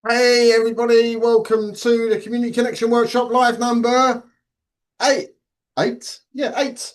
Hey everybody, welcome to the Community Connection Workshop live number eight. Eight? Yeah, eight.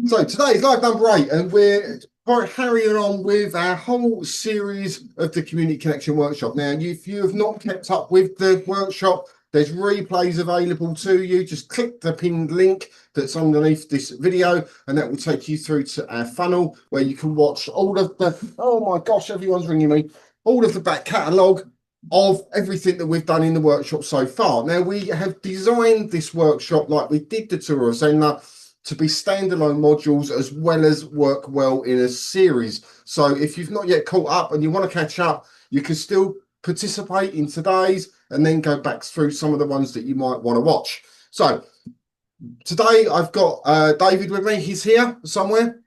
So today's live number eight, and we're carrying on with our whole series of the Community Connection Workshop. Now, if you have not kept up with the workshop, there's replays available to you. Just click the pinned link that's underneath this video, and that will take you through to our funnel where you can watch all of the, oh my gosh, everyone's ringing me, all of the back catalogue of everything that we've done in the workshop so far. Now, we have designed this workshop like we did the tour of Zenler to be standalone modules as well as work well in a series. So if you've not yet caught up and you want to catch up, you can still participate in today's and then go back through some of the ones that you might want to watch. So today I've got David with me. He's here somewhere.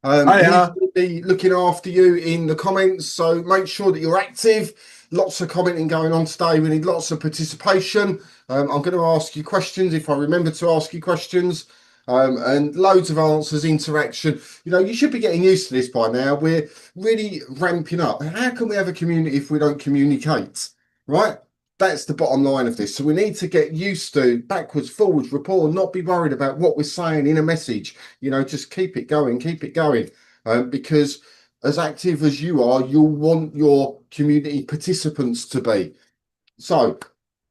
He's going to be looking after you in the comments, so make sure that you're active. Lots of commenting going on today. We need lots of participation. I'm going to ask you questions if I remember to ask you questions, and loads of answers, interaction. You know, you should be getting used to this by now. We're really ramping up. How can we have a community if we don't communicate, right? That's the bottom line of this. So we need to get used to backwards, forwards, rapport, not be worried about what we're saying in a message. You know, just keep it going, because as active as you are, you'll want your community participants to be. So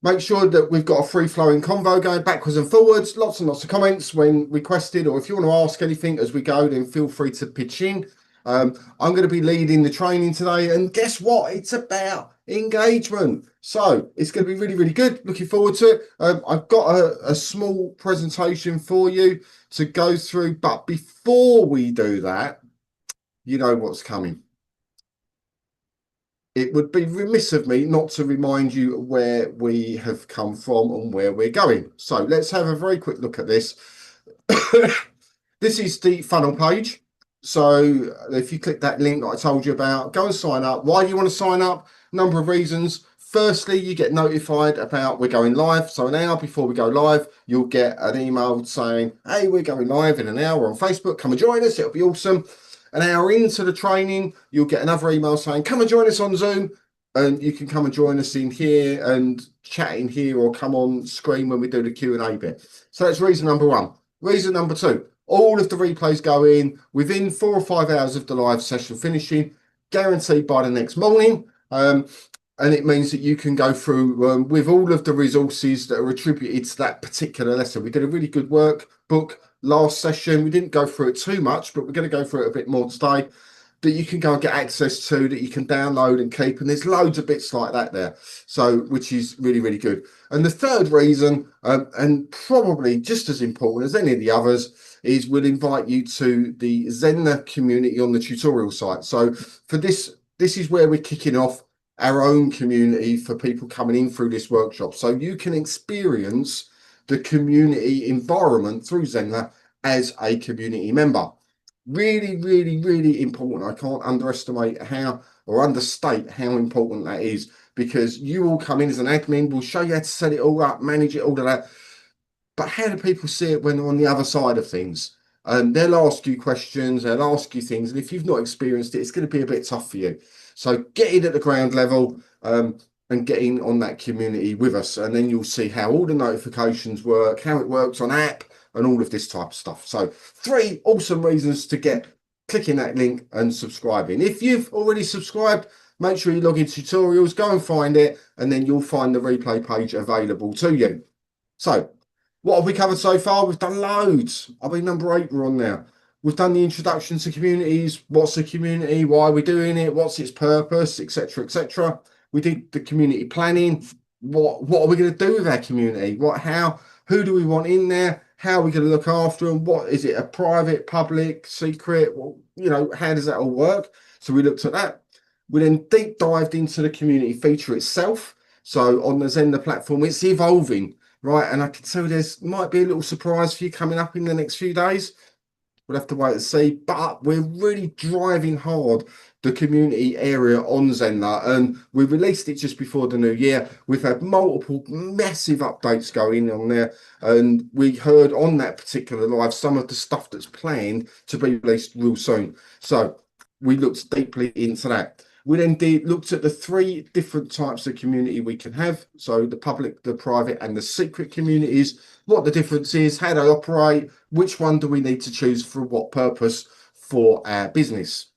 make sure that we've got a free-flowing convo going backwards and forwards. Lots and lots of comments when requested, or if you want to ask anything as we go, then feel free to pitch in. I'm going to be leading the training today, and guess what? It's about engagement. So it's going to be really, really good. Looking forward to it. I've got a small presentation for you to go through, but before we do that, you know what's coming. It would be remiss of me not to remind you where we have come from and where we're going. So let's have a very quick look at this. This is the funnel page. So if you click that link that I told you about, go and sign up. Why do you want to sign up? Number of reasons. Firstly, you get notified about we're going live. So an hour before we go live, you'll get an email saying, hey, we're going live in an hour on Facebook. Come and join us. It'll be awesome. An hour into the training, you'll get another email saying, come and join us on Zoom. And you can come and join us in here and chat in here, or come on screen when we do the Q&A bit. So that's reason number one. Reason number two, all of the replays go in within 4 or 5 hours of the live session finishing, guaranteed by the next morning. And it means that you can go through with all of the resources that are attributed to that particular lesson. We did a really good workbook last session. We didn't go through it too much, but we're going to go through it a bit more today, that you can go and get access to, that you can download and keep. And there's loads of bits like that there. So, which is really, really good. And the third reason, and probably just as important as any of the others, is we'll invite you to the Zenler community on the tutorial site. So for this is where we're kicking off our own community for people coming in through this workshop. So you can experience the community environment through Zenler as a community member. Really, really, really important. I can't underestimate how or understate how important that is, because you will come in as an admin, we'll show you how to set it all up, manage it, all of that. But how do people see it when they're on the other side of things? They'll ask you questions, they'll ask you things, and if you've not experienced it, it's going to be a bit tough for you. So get in at the ground level and get in on that community with us, and then you'll see how all the notifications work, how it works on app, and all of this type of stuff. So 3 awesome reasons to get clicking that link and subscribing. If you've already subscribed, make sure you log into tutorials, go and find it, and then you'll find the replay page available to you. So what have we covered so far? We've done loads. I mean, number 8 we're on now. We've done the introduction to communities. What's a community? Why are we doing it? What's its purpose, etc., etc. We did the community planning. What are we going to do with our community? Who do we want in there? How are we going to look after them? What is it? A private, public, secret? Well, you know, how does that all work? So we looked at that. We then deep dived into the community feature itself. So on the Zenler platform, it's evolving, right? And I can tell there's might be a little surprise for you coming up in the next few days. We'll have to wait and see, but we're really driving hard the community area on Zenler, and we released it just before the new year. We've had multiple massive updates going on there, and we heard on that particular live some of the stuff that's planned to be released real soon. So we looked deeply into that. We then looked at the 3 different types of community we can have. So the public, the private, and the secret communities, what the difference is, how they operate, which one do we need to choose for what purpose for our business.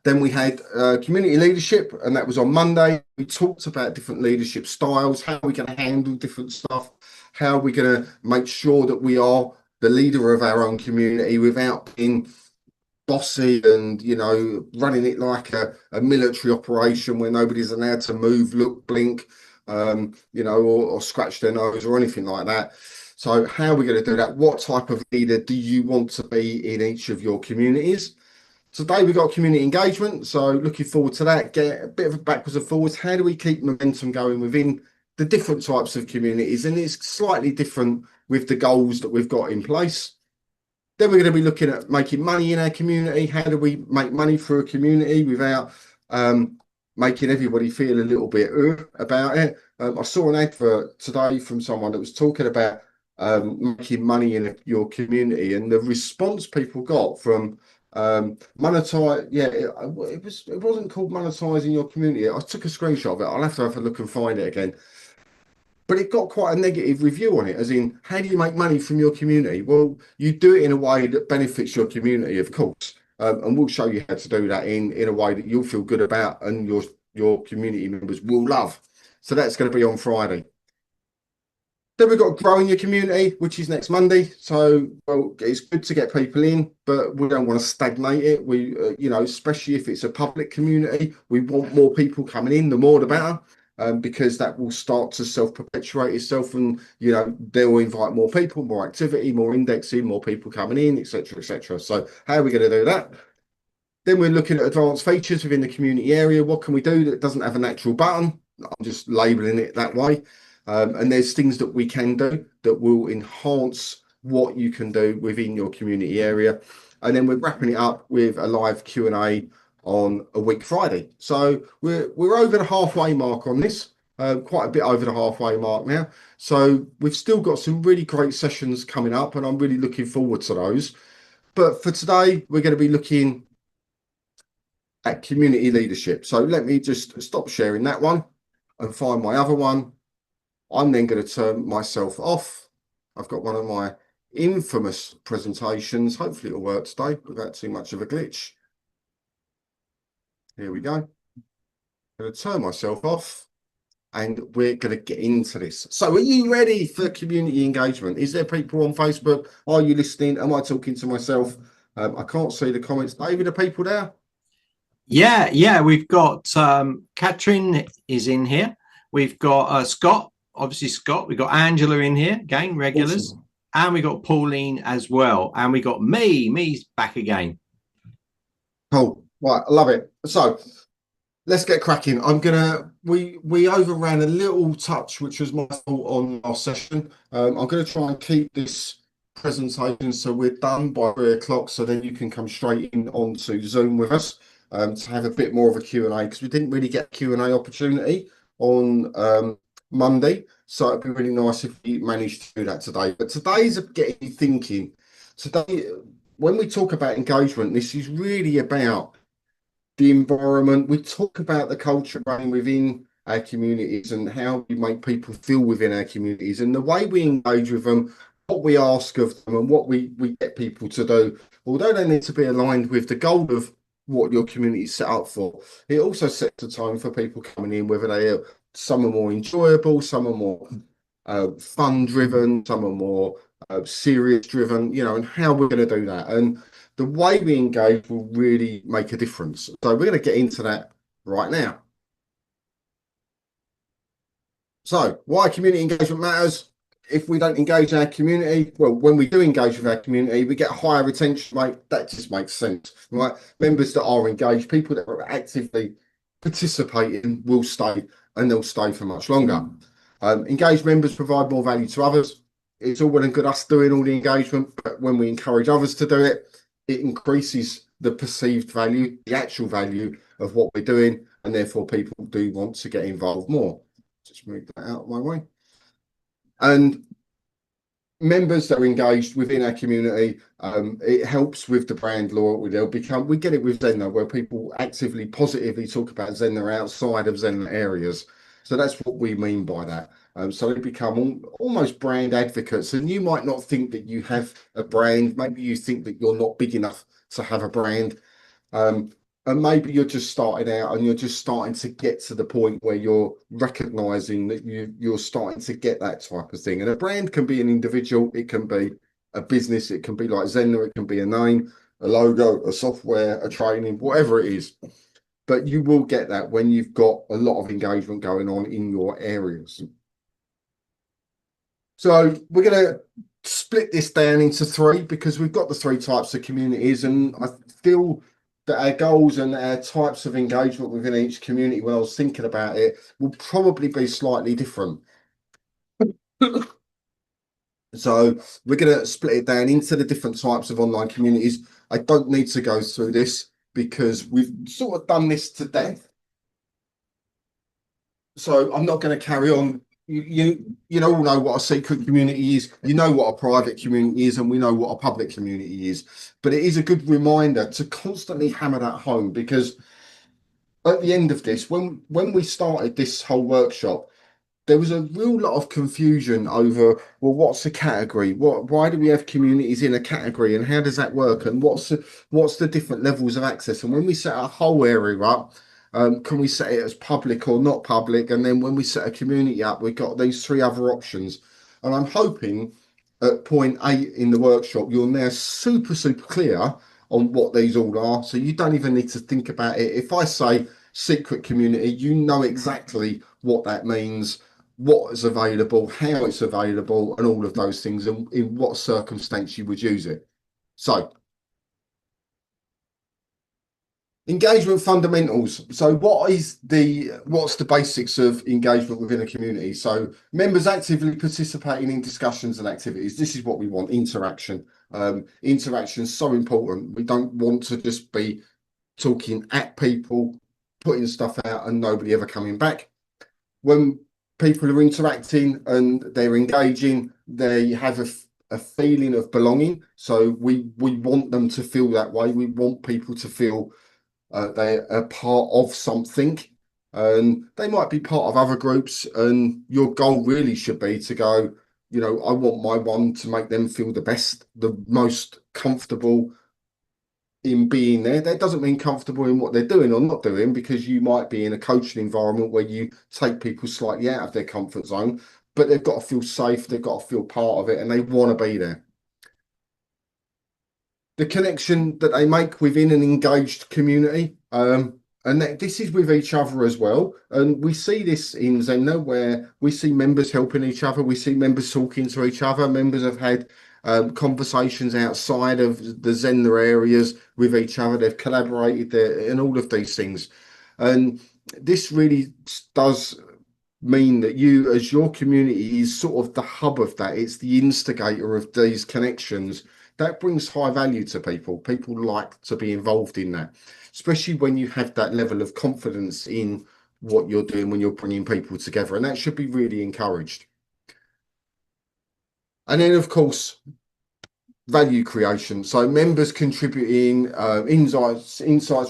Then we had community leadership, and that was on Monday. We talked about different leadership styles, how we're going to handle different stuff, how we're going to make sure that we are the leader of our own community without being bossy and, you know, running it like a military operation where nobody's allowed to move, look, blink, you know, or scratch their nose or anything like that. So how are we going to do that? What type of leader do you want to be in each of your communities? Today we've got community engagement, so looking forward to that. Get a bit of a backwards and forwards. How do we keep momentum going within the different types of communities? And it's slightly different with the goals that we've got in place. Then we're going to be looking at making money in our community. How do we make money for a community without making everybody feel a little bit about it? I saw an advert today from someone that was talking about making money in your community, and the response people got from monetize, it wasn't called monetizing your community. I took a screenshot of it. I'll have a look and find it again. But it got quite a negative review on it, as in, how do you make money from your community? Well, you do it in a way that benefits your community, of course, and we'll show you how to do that in a way that you'll feel good about and your community members will love. So that's going to be on Friday. Then we've got growing your community, which is next Monday. So, well, it's good to get people in, but we don't want to stagnate it. We, you know, especially if it's a public community, we want more people coming in. The more, the better, because that will start to self-perpetuate itself, and you know they'll invite more people, more activity, more indexing, more people coming in, etc., etc. So, how are we going to do that? Then we're looking at advanced features within the community area. What can we do that doesn't have a natural button? I'm just labeling it that way. And there's things that we can do that will enhance what you can do within your community area. And then we're wrapping it up with a live Q&A on a week Friday. So we're over the halfway mark on this, quite a bit over the halfway mark now. So we've still got some really great sessions coming up, and I'm really looking forward to those. But for today, we're going to be looking at community leadership. So let me just stop sharing that one and find my other one. I'm then going to turn myself off. I've got one of my infamous presentations. Hopefully it'll work today without too much of a glitch. Here we go. I'm going to turn myself off and we're going to get into this. So are you ready for community engagement? Is there people on Facebook? Are you listening? Am I talking to myself? I can't see the comments. David, are people there? Yeah, we've got Katrin is in here. We've got Scott. Obviously Scott, we've got Angela in here again, regulars. Awesome. And we got Pauline as well, and we got me's back again. Cool. Right, I love it. So let's get cracking. We overran a little touch, which was my fault on our session. I'm going to try and keep this presentation so we're done by 3 o'clock, so then you can come straight in onto Zoom with us to have a bit more of a Q&A, because we didn't really get a Q&A opportunity on Monday, so it'd be really nice if we managed to do that today. But today's getting you thinking. Today, when we talk about engagement, this is really about the environment. We talk about the culture running within our communities and how we make people feel within our communities, and the way we engage with them, what we ask of them, and what we get people to do. Although they need to be aligned with the goal of what your community is set up for, it also sets the tone for people coming in, whether they are some are more enjoyable, some are more fun driven, some are more serious driven, you know, and how we're going to do that. And the way we engage will really make a difference. So we're going to get into that right now. So why community engagement matters? If we don't engage our community, well, when we do engage with our community, we get a higher retention rate. That just makes sense, right? Members that are engaged, people that are actively participating will stay, and they'll stay for much longer. Engaged members provide more value to others. It's all well and good us doing all the engagement, but when we encourage others to do it, it increases the perceived value, the actual value of what we're doing, and therefore people do want to get involved more. Just move that out of my way. And members that are engaged within our community, it helps with the brand loyalty. We get it with Zenler, where people actively, positively talk about Zenler outside of Zenler areas. So that's what we mean by that. So they become almost brand advocates, and you might not think that you have a brand. Maybe you think that you're not big enough to have a brand. Um, and maybe you're just starting out and you're just starting to get to the point where you're recognizing that you're starting to get that type of thing. And a brand can be an individual, it can be a business, it can be like Zenler, it can be a name, a logo, a software, a training, whatever it is. But you will get that when you've got a lot of engagement going on in your areas. So we're going to split this down into three because we've got the three types of communities, and I feel that our goals and our types of engagement within each community, when I was thinking about it, will probably be slightly different. So we're going to split it down into the different types of online communities. I don't need to go through this because we've sort of done this to death. So I'm not going to carry on. You all know what a secret community is. You know what a private community is, and we know what a public community is. But it is a good reminder to constantly hammer that home, because at the end of this, when we started this whole workshop, there was a real lot of confusion over, well, what's a category? Why do we have communities in a category, and how does that work? And what's the different levels of access? And when we set our whole area up, can we set it as public or not public? And then when we set a community up, we've got these three other options. And I'm hoping at point 8 in the workshop, you're now super, super clear on what these all are. So you don't even need to think about it. If I say secret community, you know exactly what that means, what is available, how it's available, and all of those things, and in what circumstance you would use it. So, engagement fundamentals. So what's the basics of engagement within a community? So members actively participating in discussions and activities. This is what we want: interaction. Interaction is so important. We don't want to just be talking at people, putting stuff out, and nobody ever coming back. When people are interacting and they're engaging, they have a feeling of belonging. So we want them to feel that way. We want people to feel they're a part of something, and they might be part of other groups. And your goal really should be to go, I want my one to make them feel the best, the most comfortable in being there. That doesn't mean comfortable in what they're doing or not doing, because you might be in a coaching environment where you take people slightly out of their comfort zone, but they've got to feel safe, they've got to feel part of it, and they want to be there. The connection that they make within an engaged community, and this is with each other as well. And we see this in Zenler, where we see members helping each other, we see members talking to each other, members have had conversations outside of the Zenler areas with each other, they've collaborated there, and all of these things. And this really does mean that you, as your community, is sort of the hub of that. It's the instigator of these connections. That brings high value to people. People like to be involved in that, especially when you have that level of confidence in what you're doing when you're bringing people together. And that should be really encouraged. And then, of course, value creation. So members contributing insights,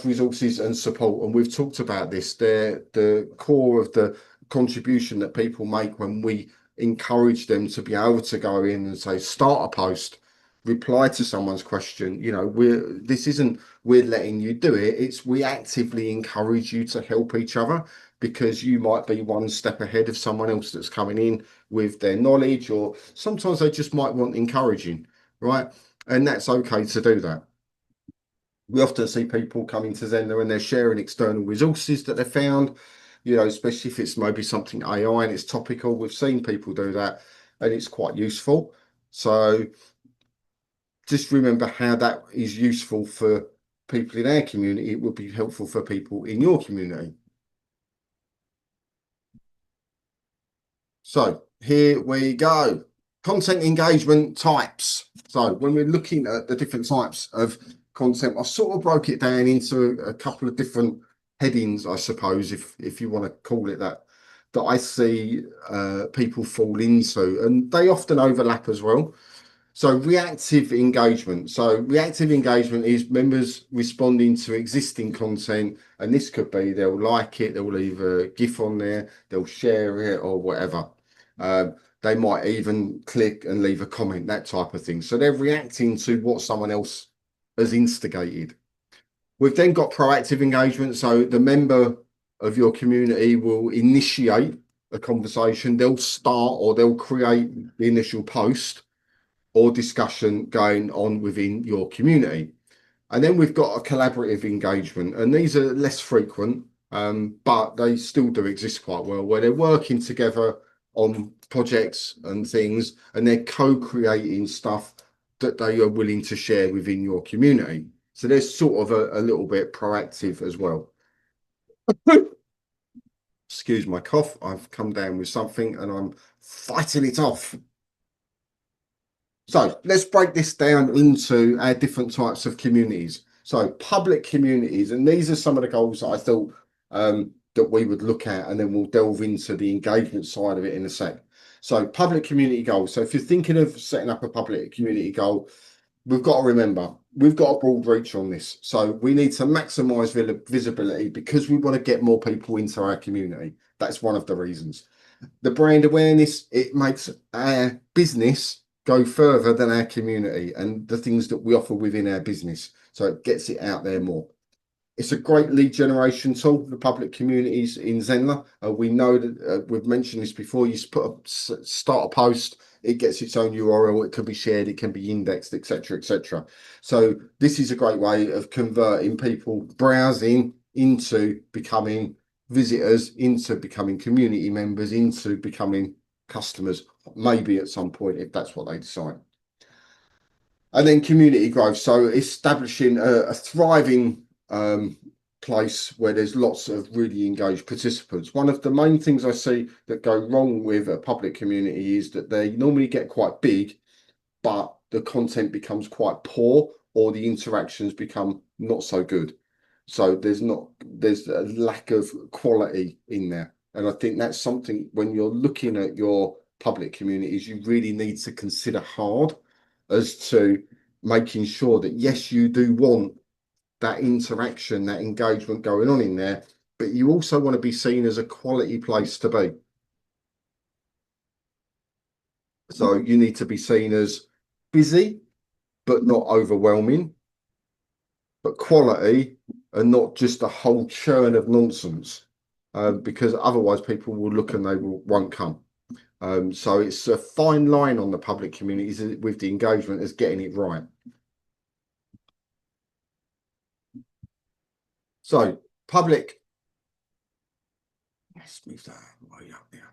resources, and support. And we've talked about this. They're the core of the contribution that people make when we encourage them to be able to go in and say, start a post, reply to someone's question. We're letting you do it. It's we actively encourage you to help each other, because you might be one step ahead of someone else that's coming in with their knowledge, or sometimes they just might want encouraging, right? And that's okay to do that. We often see people coming to Zenler and they're sharing external resources that they found, especially if it's maybe something AI and it's topical. We've seen people do that, and it's quite useful. So just remember how that is useful for people in our community. It would be helpful for people in your community. So here we go. Content engagement types. So when we're looking at the different types of content, I sort of broke it down into a couple of different headings, I suppose, if you want to call it that. that I see people fall into, and they often overlap as well. So reactive engagement. So reactive engagement is members responding to existing content, and this could be they'll like it, they'll leave a GIF on there, they'll share it or whatever. They might even click and leave a comment, that type of thing. So they're reacting to what someone else has instigated. We've then got proactive engagement. So the member of your community will initiate a conversation. They'll start or they'll create the initial post or discussion going on within your community. And then we've got a collaborative engagement, and these are less frequent, but they still do exist quite well, where they're working together on projects and things, and they're co-creating stuff that they are willing to share within your community. So there's sort of a little bit proactive as well. Excuse my cough. I've come down with something and I'm fighting it off. So let's break this down into our different types of communities. So public communities, and these are some of the goals that I thought that we would look at, and then we'll delve into the engagement side of it in a sec. So public community goals. So if you're thinking of setting up a public community goal, we've got to remember, we've got a broad reach on this. So we need to maximize visibility because we want to get more people into our community. That's one of the reasons. The brand awareness, it makes our business go further than our community and the things that we offer within our business. So it gets it out there more. It's a great lead generation tool for public communities in Zenler. We know that we've mentioned this before. You start a post, it gets its own URL. It can be shared, it can be indexed, etc., etc. So this is a great way of converting people browsing into becoming visitors, into becoming community members, into becoming customers, maybe at some point if that's what they decide. And then community growth. So establishing a thriving place where there's lots of really engaged participants. One of the main things I see that go wrong with a public community is that they normally get quite big, but the content becomes quite poor or the interactions become not so good. So there's a lack of quality in there. And I think that's something when you're looking at your public communities, you really need to consider hard as to making sure that, yes, you do want that interaction, that engagement going on in there, but you also want to be seen as a quality place to be. So you need to be seen as busy, but not overwhelming, but quality and not just a whole churn of nonsense, because otherwise people will look and they won't come. So it's a fine line on the public communities with the engagement as getting it right. So public, let's move that way up there.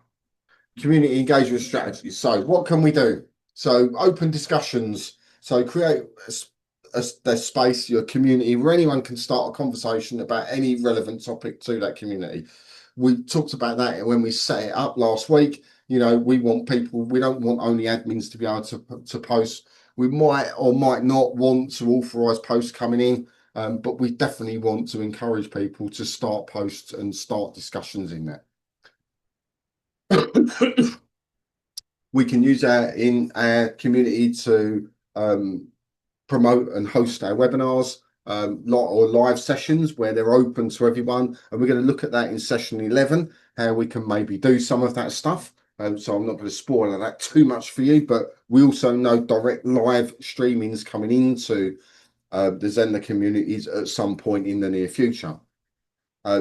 Community engagement strategies. So what can we do? So open discussions. So create a space, your community, where anyone can start a conversation about any relevant topic to that community. We talked about that when we set it up last week. You know, we want people, we don't want only admins to be able to post. We might or might not want to authorize posts coming in, but we definitely want to encourage people to start posts and start discussions in that. We can use that in our community to promote and host our webinars or live sessions where they're open to everyone. And we're going to look at that in session 11, how we can maybe do some of that stuff. So I'm not going to spoil that too much for you, but we also know direct live streaming's coming into the Zenler communities at some point in the near future.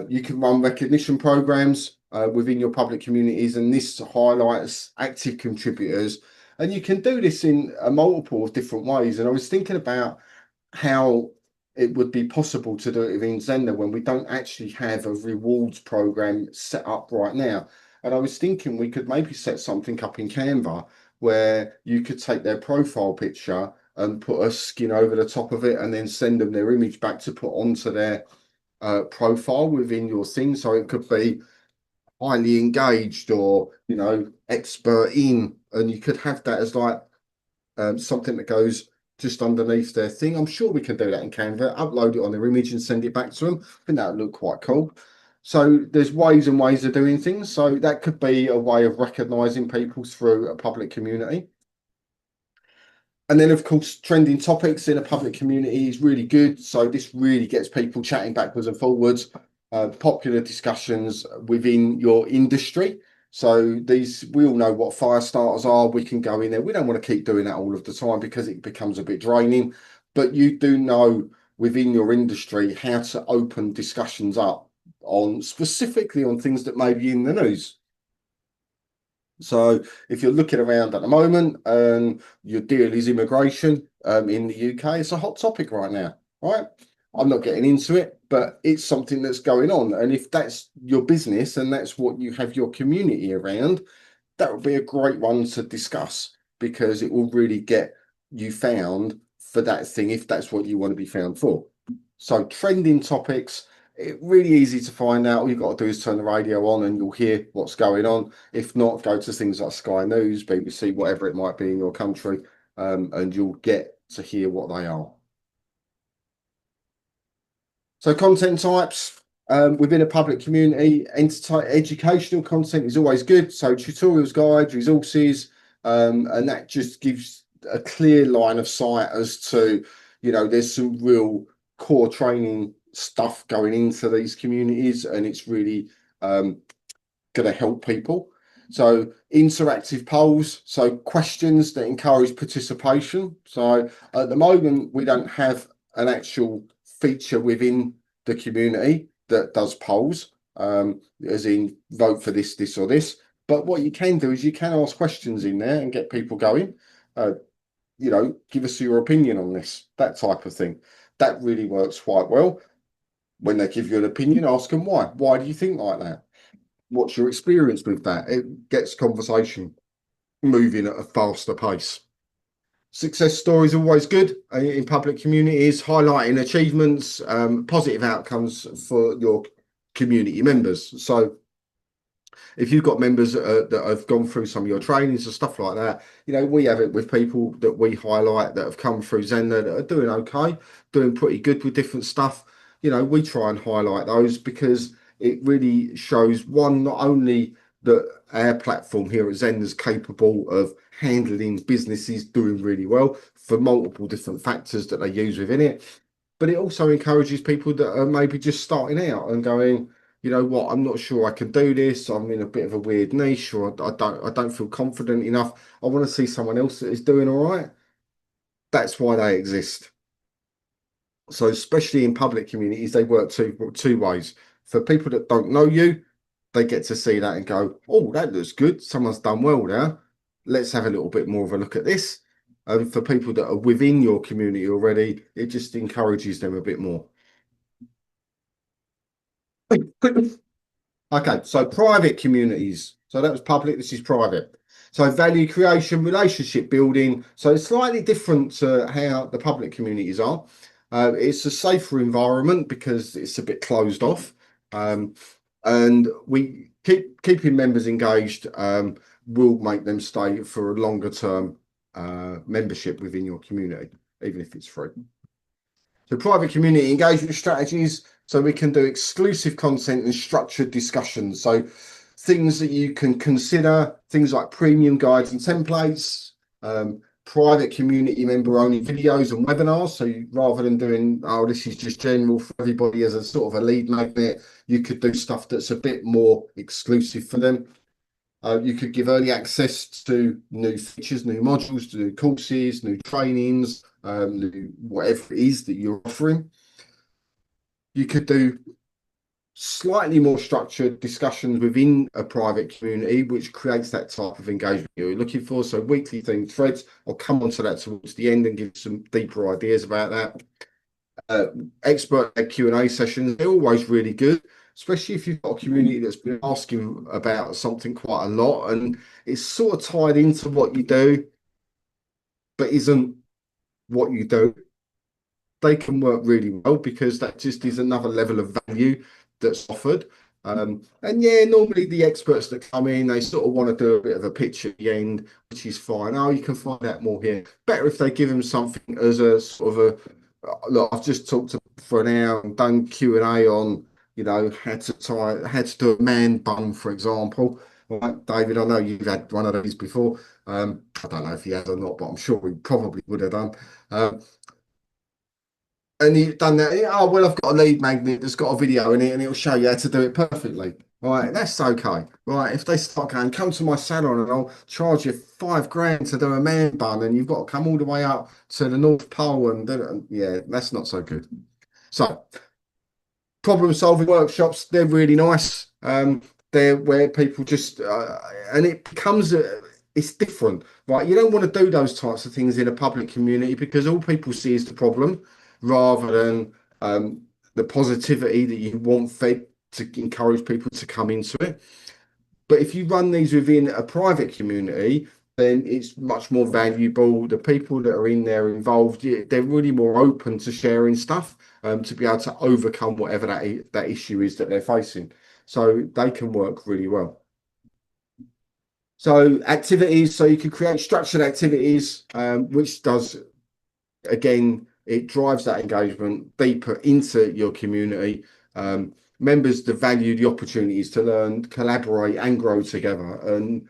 You can run recognition programs within your public communities, and this highlights active contributors. And you can do this in a multiple of different ways. And I was thinking about how it would be possible to do it within Zenler when we don't actually have a rewards program set up right now. And I was thinking we could maybe set something up in Canva where you could take their profile picture and put a skin over the top of it and then send them their image back to put onto their profile within your thing. So it could be highly engaged or, you know, expert in, and you could have that as like something that goes just underneath their thing. I'm sure we can do that in Canva, upload it on their image and send it back to them. I think that would look quite cool. So there's ways and ways of doing things. So that could be a way of recognizing people through a public community. And then, of course, trending topics in a public community is really good. So this really gets people chatting backwards and forwards, popular discussions within your industry. So these, we all know what fire starters are. We can go in there. We don't want to keep doing that all of the time because it becomes a bit draining. But you do know within your industry how to open discussions up on specifically on things that may be in the news. So if you're looking around at the moment and your deal is immigration in the UK, it's a hot topic right now, right? I'm not getting into it, but it's something that's going on. And if that's your business and that's what you have your community around, that would be a great one to discuss because it will really get you found for that thing if that's what you want to be found for. So trending topics, really easy to find out. All you've got to do is turn the radio on and you'll hear what's going on. If not, go to things like Sky News, BBC, whatever it might be in your country, and you'll get to hear what they are. So content types within a public community, educational content is always good. So tutorials, guides, resources, and that just gives a clear line of sight as to, you know, there's some real core training stuff going into these communities, and it's really going to help people. So interactive polls, so questions that encourage participation. So at the moment, we don't have an actual feature within the community that does polls, as in vote for this, this, or this. But what you can do is you can ask questions in there and get people going. You know, give us your opinion on this, that type of thing. That really works quite well. When they give you an opinion, ask them why. Why do you think like that? What's your experience with that? It gets conversation moving at a faster pace. Success stories are always good in public communities, highlighting achievements, positive outcomes for your community members. So if you've got members that have gone through some of your trainings and stuff like that, you know, we have it with people that we highlight that have come through Zenler that are doing okay, doing pretty good with different stuff. You know, we try and highlight those because it really shows one, not only that our platform here at Zenler is capable of handling businesses doing really well for multiple different factors that they use within it, but it also encourages people that are maybe just starting out and going, you know what, I'm not sure I can do this. I'm in a bit of a weird niche, or I don't feel confident enough. I want to see someone else that is doing all right. That's why they exist. So especially in public communities, they work two ways. For people that don't know you, they get to see that and go, oh, that looks good. Someone's done well there. Let's have a little bit more of a look at this. And for people that are within your community already, it just encourages them a bit more. Okay, so private communities. So that was public, this is private. So value creation, relationship building. So it's slightly different to how the public communities are. It's a safer environment because it's a bit closed off. And we keeping members engaged will make them stay for a longer term membership within your community, even if it's free. So private community engagement strategies. So we can do exclusive content and structured discussions. So things that you can consider, things like premium guides and templates, private community member only videos and webinars. So rather than doing, oh, this is just general for everybody as a sort of a lead magnet, you could do stuff that's a bit more exclusive for them. You could give early access to new features, new modules, to new courses, new trainings, new whatever it is that you're offering. You could do slightly more structured discussions within a private community, which creates that type of engagement you're looking for. So weekly themed threads, I'll come on to that towards the end and give some deeper ideas about that. Expert Q&A sessions, they're always really good, especially if you've got a community that's been asking about something quite a lot and it's sort of tied into what you do, but isn't what you do. They can work really well because that just is another level of value that's offered. And yeah, normally the experts that come in, they sort of want to do a bit of a pitch at the end, which is fine. Oh, you can find out more here. Better if they give them something as a sort of a look. I've just talked for an hour and done Q&A on had to do a man bun, for example. Right, David, I know you've had one of these before. I don't know if he has or not, but I'm sure he probably would have done. Um, and you've done that. Oh, well, I've got a lead magnet that's got a video in it and it'll show you how to do it perfectly. Right, that's okay. Right, if they start going, come to my salon and I'll charge you £5 grand to do a man bun, and you've got to come all the way up to the North Pole, and yeah, that's not so good. So, problem solving workshops, they're really nice. They're where people just, and it becomes it's different, right? You don't want to do those types of things in a public community because all people see is the problem rather than the positivity that you want fed to encourage people to come into it. But if you run these within a private community, then it's much more valuable. The people that are in there involved, they're really more open to sharing stuff, to be able to overcome whatever that issue is that they're facing. So they can work really well. So activities, so you can create structured activities, which does, again, it drives that engagement deeper into your community. Members to value the opportunities to learn, collaborate, and grow together. And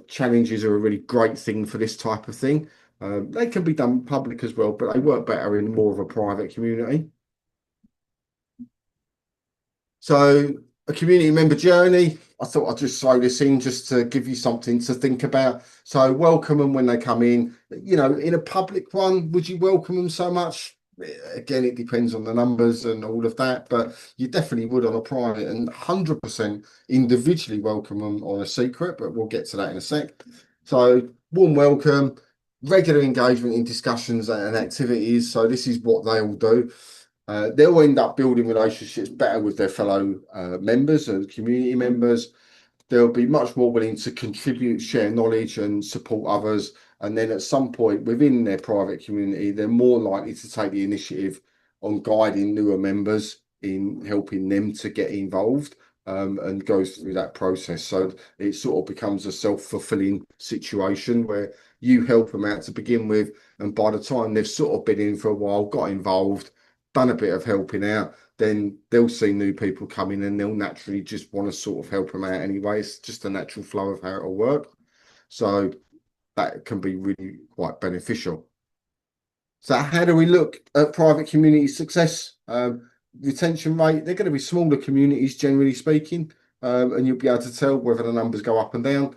challenges are a really great thing for this type of thing. They can be done public as well, but they work better in more of a private community. So a community member journey, I thought I'd just throw this in just to give you something to think about. So welcome them when they come in. In a public one, would you welcome them so much? Again, it depends on the numbers and all of that, but you definitely would on a private, and 100% individually welcome them on a secret, but we'll get to that in a sec. So warm welcome, regular engagement in discussions and activities. So this is what they all do. They'll end up building relationships better with their fellow members and community members. They'll be much more willing to contribute, share knowledge, and support others. And then at some point within their private community, they're more likely to take the initiative on guiding newer members in helping them to get involved, and go through that process. So it sort of becomes a self-fulfilling situation where you help them out to begin with, and by the time they've sort of been in for a while, got involved, done a bit of helping out, then they'll see new people coming and they'll naturally just want to sort of help them out anyway. It's just a natural flow of how it'll work. So that can be really quite beneficial. So how do we look at private community success? Retention rate, they're going to be smaller communities, generally speaking, and you'll be able to tell whether the numbers go up and down.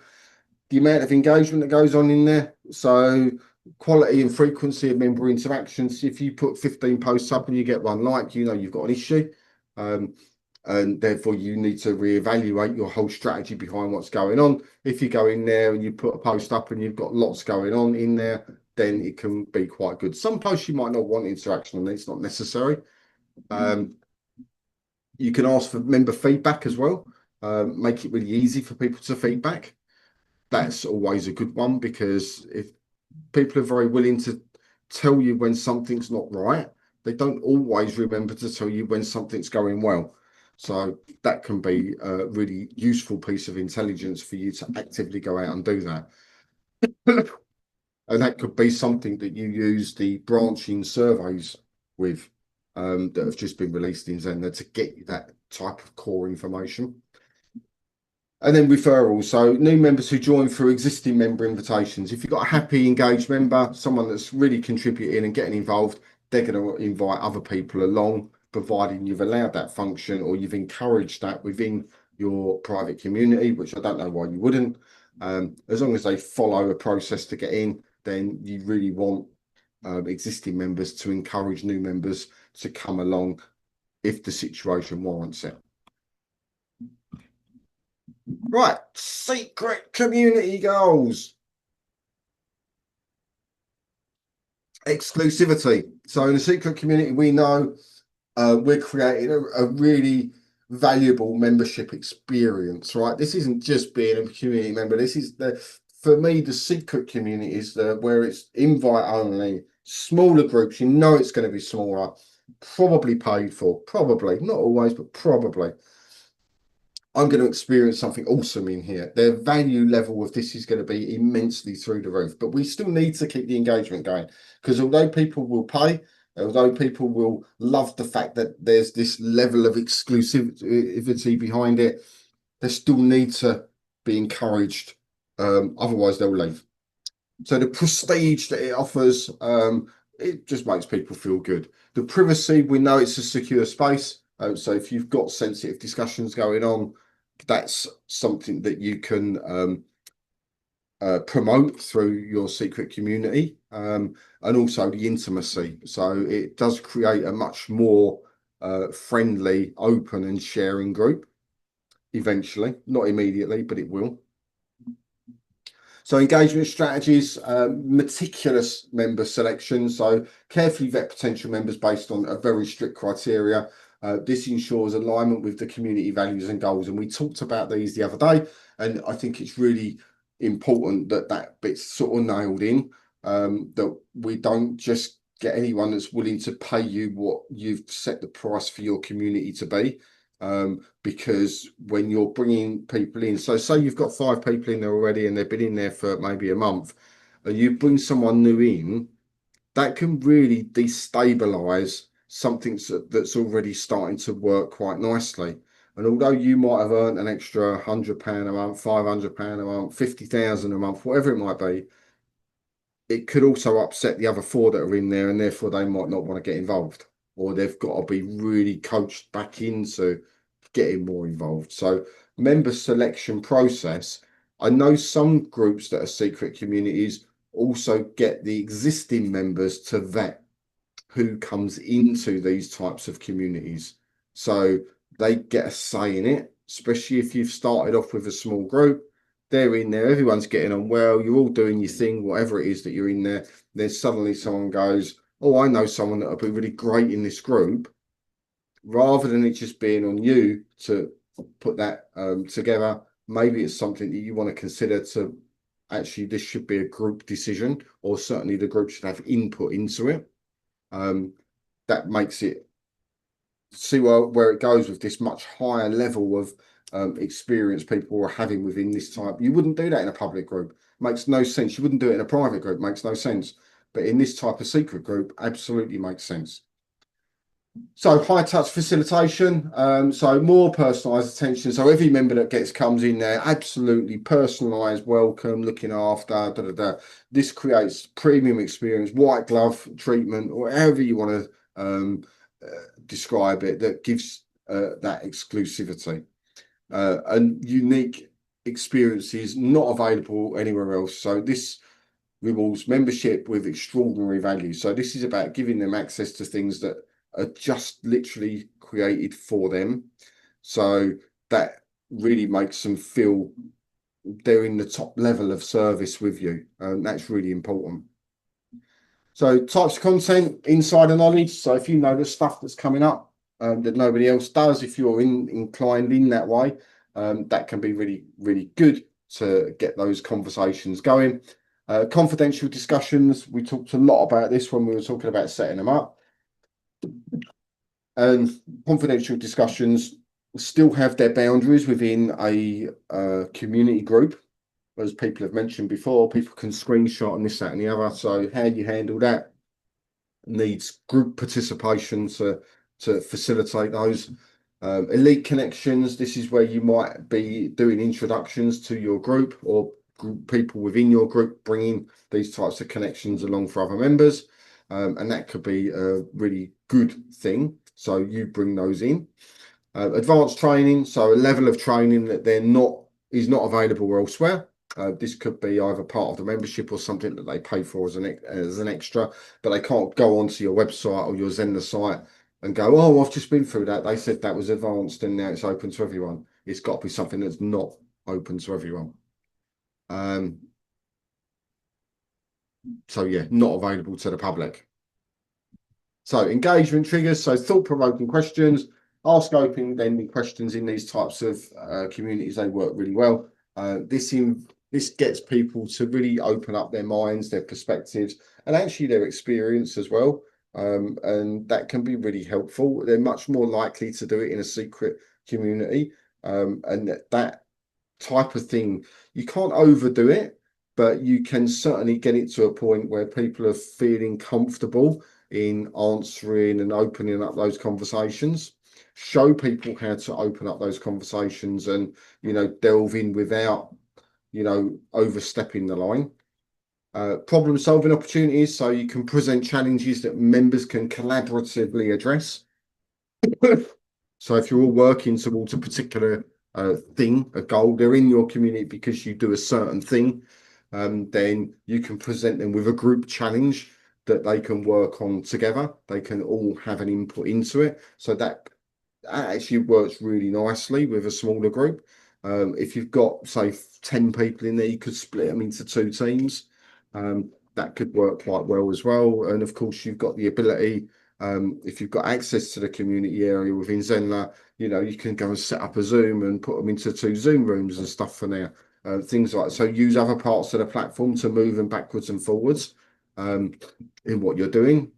The amount of engagement that goes on in there. So quality and frequency of member interactions. If you put 15 posts up and you get one like, you've got an issue. And therefore you need to reevaluate your whole strategy behind what's going on. If you go in there and you put a post up and you've got lots going on in there, then it can be quite good. Some posts you might not want interaction on, it's not necessary. You can ask for member feedback as well. Make it really easy for people to feedback. That's always a good one, because if people are very willing to tell you when something's not right, they don't always remember to tell you when something's going well. So that can be a really useful piece of intelligence for you to actively go out and do that. And that could be something that you use the branching surveys with, that have just been released in Zenler, to get you that type of core information. And then referrals. So new members who join through existing member invitations. If you've got a happy, engaged member, someone that's really contributing and getting involved, they're going to invite other people along, providing you've allowed that function or you've encouraged that within your private community, which I don't know why you wouldn't. As long as they follow a process to get in, then you really want existing members to encourage new members to come along if the situation warrants it. Right, secret community goals. Exclusivity. So in the secret community, we know we're creating a really valuable membership experience, right? This isn't just being a community member. This is for me, the secret community is where it's invite only, smaller groups. It's going to be smaller, probably paid for, probably, not always, but probably. I'm going to experience something awesome in here. Their value level of this is going to be immensely through the roof, but we still need to keep the engagement going, because although people will pay Although people will love the fact that there's this level of exclusivity behind it, they still need to be encouraged. Otherwise, they'll leave. So the prestige that it offers, it just makes people feel good. The privacy, we know it's a secure space. So if you've got sensitive discussions going on, that's something that you can promote through your secret community, and also the intimacy. So it does create a much more friendly, open and sharing group eventually, not immediately, but it will. So engagement strategies, meticulous member selection. So carefully vet potential members based on a very strict criteria. This ensures alignment with the community values and goals. And we talked about these the other day, and I think it's really important that that bit's sort of nailed in, that we don't just get anyone that's willing to pay you what you've set the price for your community to be. Because when you're bringing people in, so say you've got 5 people in there already and they've been in there for maybe a month, and you bring someone new in, that can really destabilize something that's already starting to work quite nicely. And although you might have earned an extra £100 a month, £500 a month, 50,000 a month, whatever it might be, it could also upset the other 4 that are in there, and therefore they might not want to get involved, or they've got to be really coached back into getting more involved. So member selection process, I know some groups that are secret communities also get the existing members to vet who comes into these types of communities, so they get a say in it, especially if you've started off with a small group. They're in there, everyone's getting on well, you're all doing your thing, whatever it is that you're in there. Then suddenly someone goes, oh, I know someone that'll be really great in this group. Rather than it just being on you to put that together, maybe it's something that you want to consider to actually, this should be a group decision, or certainly the group should have input into it. That makes it, see where it goes with this much higher level of experience people are having within this type. You wouldn't do that in a public group. Makes no sense. You wouldn't do it in a private group. Makes no sense. But in this type of secret group, absolutely makes sense. So high touch facilitation, so more personalised attention. So every member that comes in there, absolutely personalised welcome, looking after. This creates premium experience, white glove treatment, or however you want to describe it, that gives that exclusivity and unique experiences not available anywhere else. So this rewards membership with extraordinary value. So this is about giving them access to things that are just literally created for them. So that really makes them feel they're in the top level of service with you. And that's really important. So types of content, insider knowledge. So if you know the stuff that's coming up that nobody else does, if you're inclined in that way, that can be really, really good to get those conversations going. Confidential discussions. We talked a lot about this when we were talking about setting them up. And confidential discussions still have their boundaries within a community group. As people have mentioned before, people can screenshot and this, that, and the other. So how you handle that needs group participation to facilitate those. Elite connections. This is where you might be doing introductions to your group, or people within your group bringing these types of connections along for other members. And that could be a really good thing. So you bring those in. Advanced training. So a level of training that is not available elsewhere. This could be either part of the membership or something that they pay for as an extra, but they can't go onto your website or your Zenler site and go, oh, I've just been through that. They said that was advanced and now it's open to everyone. It's got to be something that's not open to everyone. So yeah, not available to the public. So engagement triggers. So thought-provoking questions. Ask open-ended questions in these types of communities. They work really well. This gets people to really open up their minds, their perspectives, and actually their experience as well. And that can be really helpful. They're much more likely to do it in a secret community. And that type of thing, you can't overdo it, but you can certainly get it to a point where people are feeling comfortable in answering and opening up those conversations. Show people how to open up those conversations and, delve in without, overstepping the line. Problem solving opportunities, so you can present challenges that members can collaboratively address. So if you're all working towards a particular thing, a goal, they're in your community because you do a certain thing, then you can present them with a group challenge that they can work on together. They can all have an input into it. So that actually works really nicely with a smaller group. If you've got, say, 10 people in there, you could split them into 2 teams. That could work quite well as well. And of course, you've got the ability, if you've got access to the community area within Zenler, you can go and set up a Zoom and put them into 2 Zoom rooms and stuff for now. Things like that. So use other parts of the platform to move them backwards and forwards in what you're doing.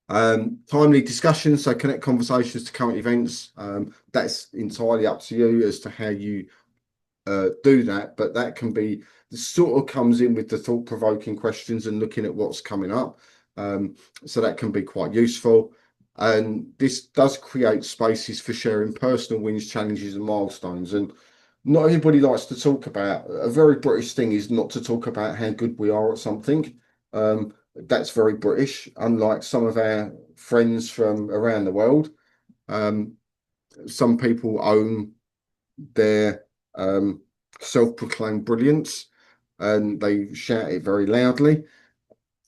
Timely discussions, so connect conversations to current events. That's entirely up to you as to how you do that, but that can be sort of comes in with the thought-provoking questions and looking at what's coming up. So that can be quite useful. And this does create spaces for sharing personal wins, challenges, and milestones. And not everybody likes to talk about, a very British thing is not to talk about how good we are at something. That's very British, unlike some of our friends from around the world. Some people own their self-proclaimed brilliance and they shout it very loudly.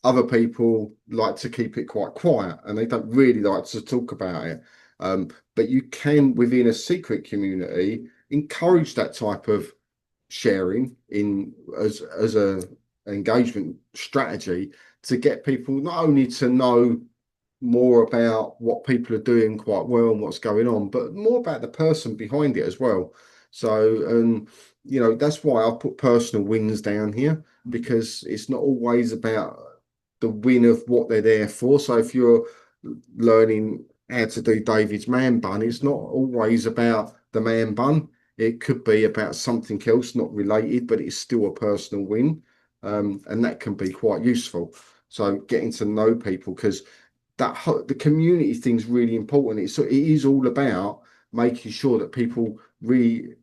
Other people like to keep it quite quiet and they don't really like to talk about it. But you can, within a secret community, encourage that type of sharing in as a engagement strategy to get people not only to know more about what people are doing quite well and what's going on, but more about the person behind it as well. So, that's why I've put personal wins down here, because it's not always about the win of what they're there for. So if you're learning how to do David's man bun, it's not always about the man bun. It could be about something else, not related, but it's still a personal win. And that can be quite useful. So getting to know people, because the community thing is really important. It is all about making sure that people really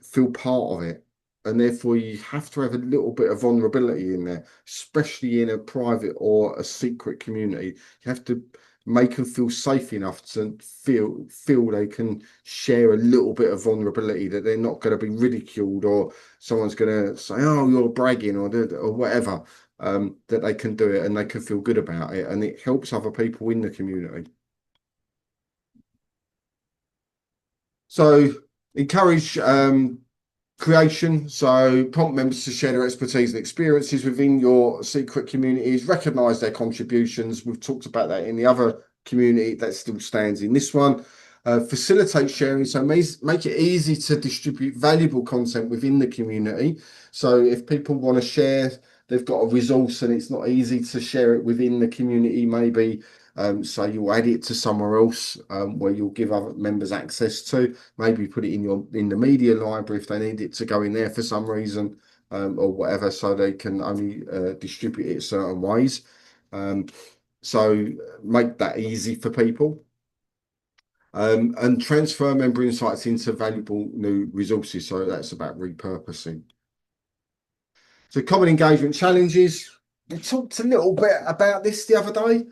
feel part of it. And therefore you have to have a little bit of vulnerability in there, especially in a private or a secret community. You have to make them feel safe enough to feel they can share a little bit of vulnerability, that they're not going to be ridiculed or someone's going to say, oh, you're bragging or whatever. That they can do it and they can feel good about it, and it helps other people in the community. So encourage creation. So prompt members to share their expertise and experiences within your secret communities, recognize their contributions. We've talked about that in the other community, that still stands in this one. Facilitate sharing, so make it easy to distribute valuable content within the community. So if people want to share, they've got a resource and it's not easy to share it within the community, maybe so you'll add it to somewhere else where you'll give other members access to, maybe put it in the media library if they need it to go in there for some reason, or whatever, so they can only distribute it certain ways. So make that easy for people. And transfer member insights into valuable new resources. So that's about repurposing. So common engagement challenges. We talked a little bit about this the other day.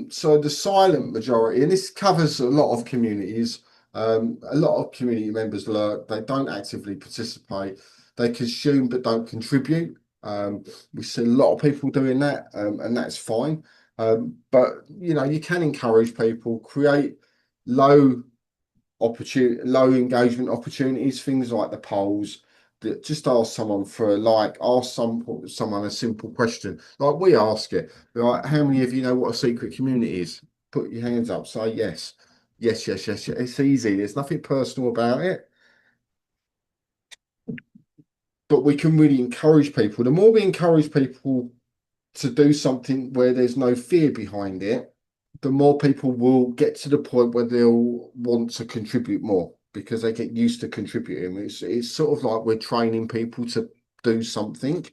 So the silent majority, and this covers a lot of communities. A lot of community members lurk. They don't actively participate. They consume but don't contribute. We see a lot of people doing that, and that's fine. But you can encourage people, create low engagement opportunities, things like the polls, that just ask someone for someone a simple question, like we ask it, like, how many of you know what a secret community is? Put your hands up, say yes. Yes, yes, yes, yes. It's easy, there's nothing personal about it, but we can really encourage people. The more we encourage people to do something where there's no fear behind it, the more people will get to the point where they'll want to contribute more, because they get used to contributing. It's sort of like we're training people to do something.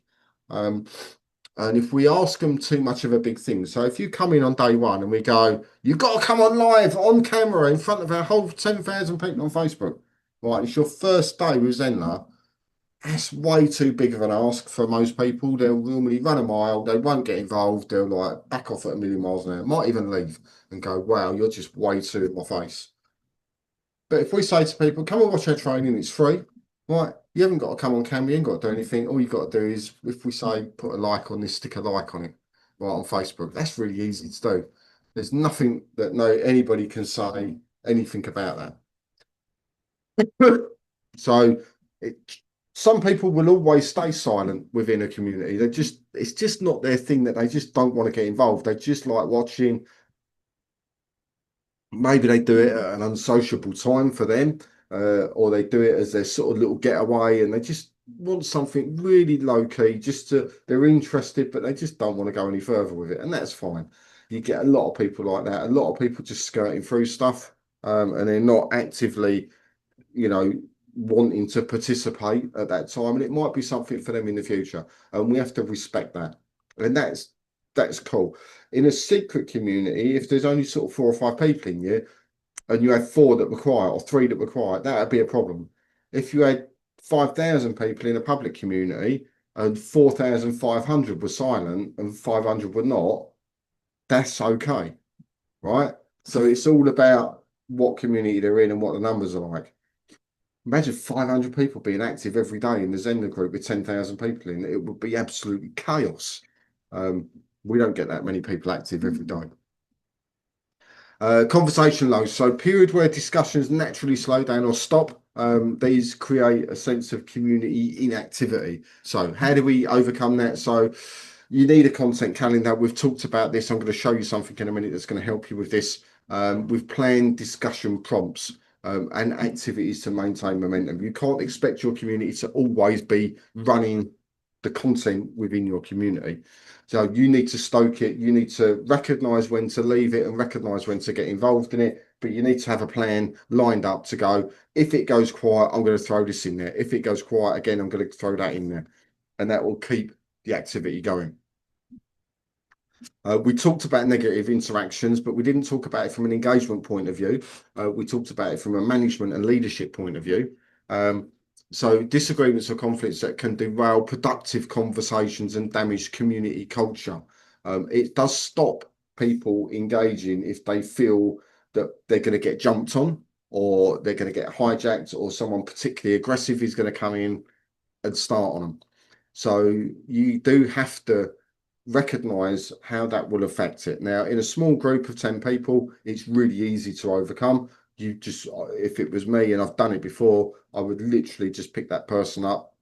And if we ask them too much of a big thing, so if you come in on day one and we go, you've got to come on live on camera in front of our whole 10,000 people on Facebook, right? It's your first day with Zenler. That's way too big of an ask for most people. They'll normally run a mile, they won't get involved, they'll like back off at a million miles an hour, might even leave and go, wow, you're just way too in my face. But if we say to people, come and watch our training, it's free, right? You haven't got to come on camera, you ain't got to do anything. All you've got to do is, if we say, put a like on this, stick a like on it, right, on Facebook. That's really easy to do. There's nothing that anybody can say anything about that. So it, some people will always stay silent within a community. It's just not their thing, that they just don't want to get involved. They just like watching. Maybe they do it at an unsociable time for them, or they do it as their sort of little getaway, and they just want something really low key. They're interested, but they just don't want to go any further with it, and that's fine. You get a lot of people like that. A lot of people just skirting through stuff, and they're not actively, you know, wanting to participate at that time, and it might be something for them in the future, and we have to respect that, and that's cool. In a secret community, if there's only sort of 4 or 5 people in you, and you have 4 that were quiet or 3 that were quiet, that would be a problem. If you had 5,000 people in a public community and 4,500 were silent and 500 were not, that's okay, right? So it's all about what community they're in and what the numbers are like. Imagine 500 people being active every day in the Zenler group with 10,000 people in it. It would be absolutely chaos. We don't get that many people active every day. Conversation lows. So period where discussions naturally slow down or stop. These create a sense of community inactivity. So how do we overcome that? So you need a content calendar. We've talked about this. I'm going to show you something in a minute that's going to help you with this. We've planned discussion prompts and activities to maintain momentum. You can't expect your community to always be running the content within your community. So you need to stoke it. You need to recognize when to leave it and recognize when to get involved in it. But you need to have a plan lined up to go, if it goes quiet, I'm going to throw this in there. If it goes quiet again, I'm going to throw that in there. And that will keep the activity going. We talked about negative interactions, but we didn't talk about it from an engagement point of view. We talked about it from a management and leadership point of view. So disagreements or conflicts that can derail productive conversations and damage community culture. It does stop people engaging if they feel that they're going to get jumped on, or they're going to get hijacked, or someone particularly aggressive is going to come in and start on them. So you do have to recognize how that will affect it. Now, in a small group of 10 people, it's really easy to overcome. You just, if it was me and I've done it before, I would literally just pick that person up,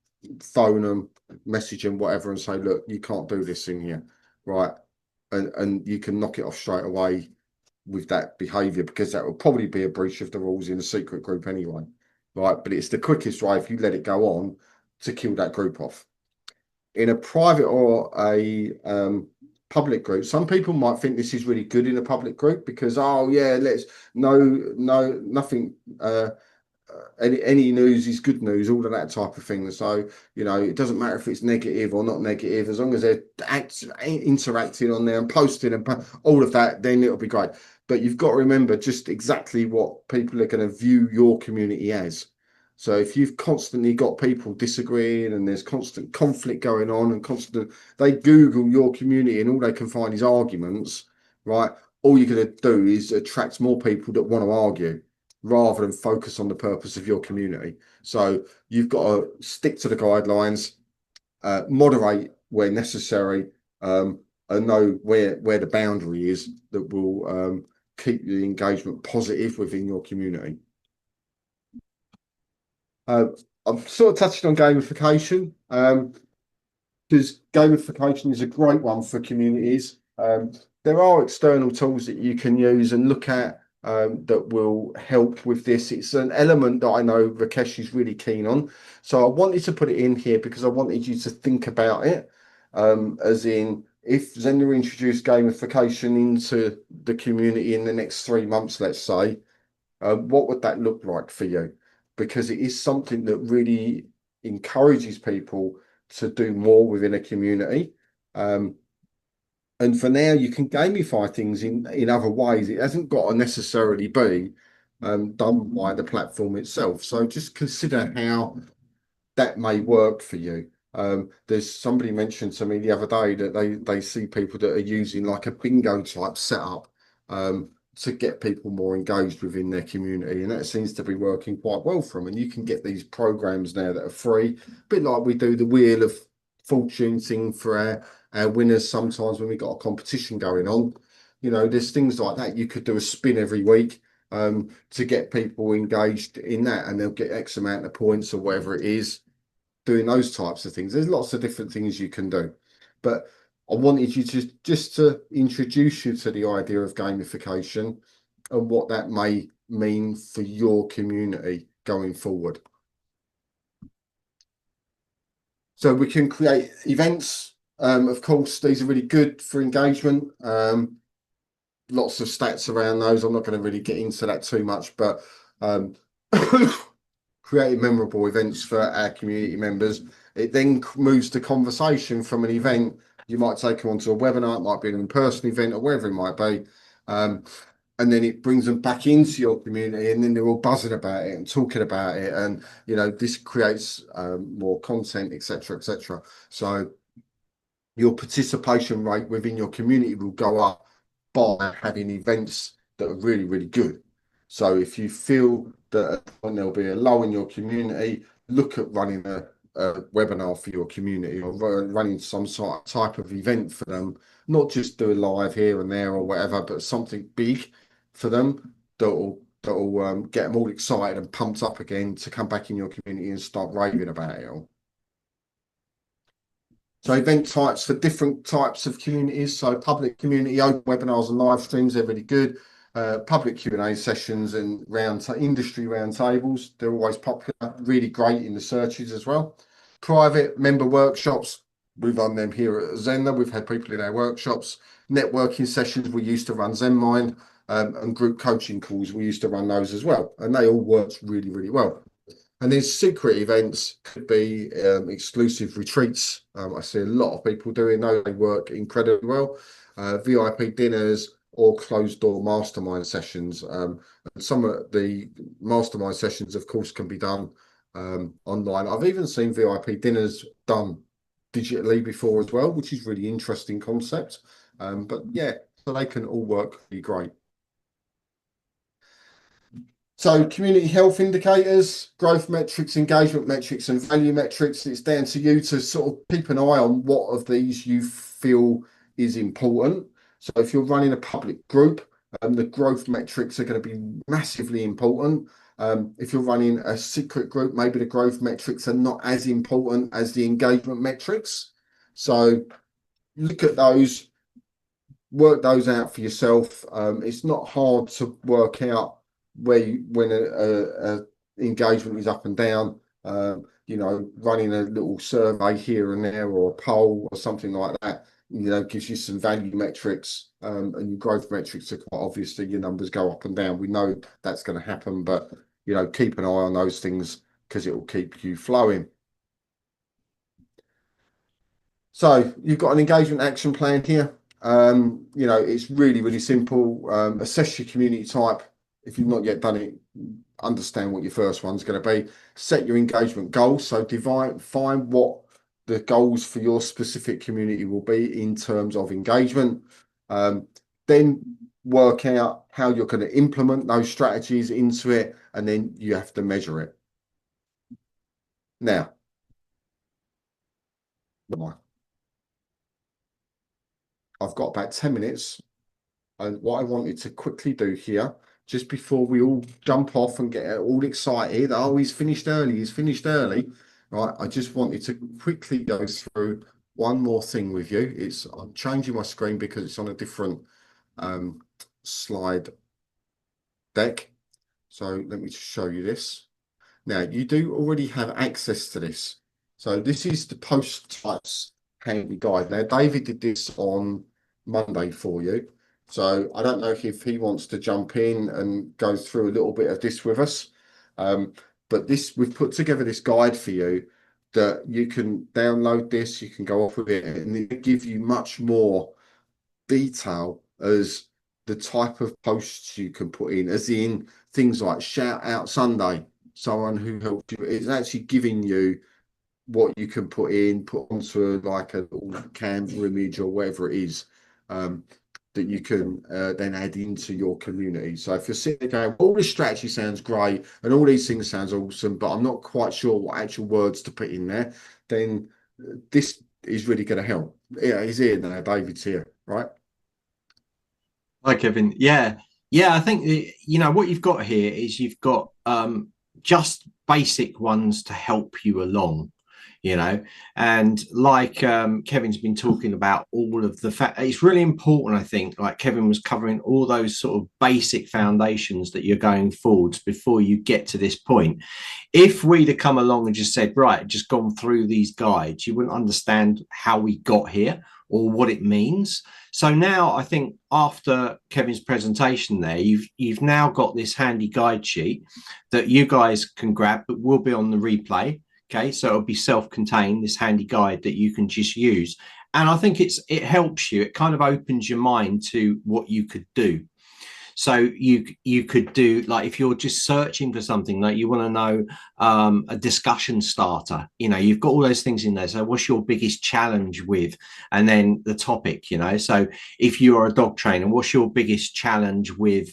phone them, message them, whatever, and say, look, you can't do this in here, right? And you can knock it off straight away with that behavior, because that will probably be a breach of the rules in a secret group anyway, right? But it's the quickest way, if you let it go on, to kill that group off. In a private or a public group, some people might think this is really good in a public group, because, oh yeah, nothing, any news is good news, all of that type of thing. So, you know, it doesn't matter if it's negative or not negative, as long as they're interacting on there and posting and all of that, then it'll be great. But you've got to remember just exactly what people are going to view your community as. So if you've constantly got people disagreeing and there's constant conflict going on and they Google your community and all they can find is arguments, right? All you're going to do is attract more people that want to argue, rather than focus on the purpose of your community. So you've got to stick to the guidelines, moderate where necessary, and know where the boundary is that will keep the engagement positive within your community. I've sort of touched on gamification, because gamification is a great one for communities. There are external tools that you can use and look at that will help with this. It's an element that I know Rakesh is really keen on. So I wanted to put it in here because I wanted you to think about it, as in, if Zenler introduced gamification into the community in the next 3 months, let's say, what would that look like for you? Because it is something that really encourages people to do more within a community. And for now, you can gamify things in other ways. It hasn't got to necessarily be done by the platform itself. So just consider how that may work for you. There's somebody mentioned to me the other day that they see people that are using like a bingo type setup to get people more engaged within their community, and that seems to be working quite well for them. And you can get these programs now that are free, a bit like we do the Wheel of Fortune thing for our winners sometimes when we got a competition going on. You know, there's things like that. You could do a spin every week to get people engaged in that, and they'll get X amount of points or whatever it is, doing those types of things. There's lots of different things you can do, but I wanted you to just to introduce you to the idea of gamification and what that may mean for your community going forward. So we can create events. Of course, these are really good for engagement. Lots of stats around those. I'm not going to really get into that too much, but creating memorable events for our community members. It then moves the conversation from an event. You might take them onto a webinar, it might be an in-person event or wherever it might be. And then it brings them back into your community, and then they're all buzzing about it and talking about it. And, you know, this creates more content, etc., etc. So your participation rate within your community will go up by having events that are really, really good. So if you feel that there'll be a lull in your community, look at running a webinar for your community, or running some sort of type of event for them, not just do a live here and there or whatever, but something big for them that'll get them all excited and pumped up again to come back in your community and start raving about it all. So event types for different types of communities. So public community, open webinars and live streams, they're really good. Public Q&A sessions and industry roundtables, they're always popular, really great in the searches as well. Private member workshops, we've run them here at Zenler. We've had people in our workshops. Networking sessions, we used to run ZenMind, and group coaching calls, we used to run those as well. And they all worked really, really well. And then secret events could be exclusive retreats. I see a lot of people doing those. They work incredibly well. VIP dinners or closed door mastermind sessions. And some of the mastermind sessions, of course, can be done online. I've even seen VIP dinners done digitally before as well, which is really interesting concept. But yeah, so they can all work really great. So community health indicators, growth metrics, engagement metrics, and value metrics. It's down to you to sort of keep an eye on what of these you feel is important. So if you're running a public group, the growth metrics are going to be massively important. If you're running a secret group, maybe the growth metrics are not as important as the engagement metrics. So look at those, work those out for yourself. It's not hard to work out when a engagement is up and down. You know, running a little survey here and there or a poll or something like that, you know, gives you some value metrics, and your growth metrics are quite obviously your numbers go up and down. We know that's going to happen, but you know, keep an eye on those things because it will keep you flowing. So you've got an engagement action plan here. You know, it's really, really simple. Assess your community type. If you've not yet done it, understand what your first one's going to be. Set your engagement goals. So find what the goals for your specific community will be in terms of engagement. Then work out how you're going to implement those strategies into it, and then you have to measure it. Now, I've got about 10 minutes. And what I wanted to quickly do here, just before we all jump off and get all excited, oh, he's finished early, right? I just wanted to quickly go through one more thing with you. I'm changing my screen because it's on a different slide deck. So let me just show you this. Now, you do already have access to this. So this is the post types handy guide. Now, David did this on Monday for you. So I don't know if he wants to jump in and go through a little bit of this with us. But we've put together this guide for you that you can download this, you can go off with it, and it give you much more detail as the type of posts you can put in, as in things like Shout Out Sunday, someone who helped you. It's actually giving you what you can put onto like a little Canva image or whatever it is, that you can then add into your community. So if you're sitting there going, all this strategy sounds great and all these things sounds awesome, but I'm not quite sure what actual words to put in there, then this is really going to help. Yeah, he's here now. David's here, right? Hi, Kevin. Yeah, I think you know what you've got here is you've got just basic ones to help you along, you know, and like Kevin's been talking about all of the fact, it's really important. I think like Kevin was covering all those sort of basic foundations that you're going forwards before you get to this point. If we'd have come along and just said, right, just gone through these guides, you wouldn't understand how we got here or what it means. So now I think after Kevin's presentation there, you've now got this handy guide sheet that you guys can grab, but will be on the replay. Okay, so it'll be self-contained, this handy guide that you can just use. And I think it helps you. It kind of opens your mind to what you could do. So you could do, like, if you're just searching for something, like you want to know a discussion starter, you know, you've got all those things in there. So what's your biggest challenge with, and then the topic, you know, so if you are a dog trainer, what's your biggest challenge with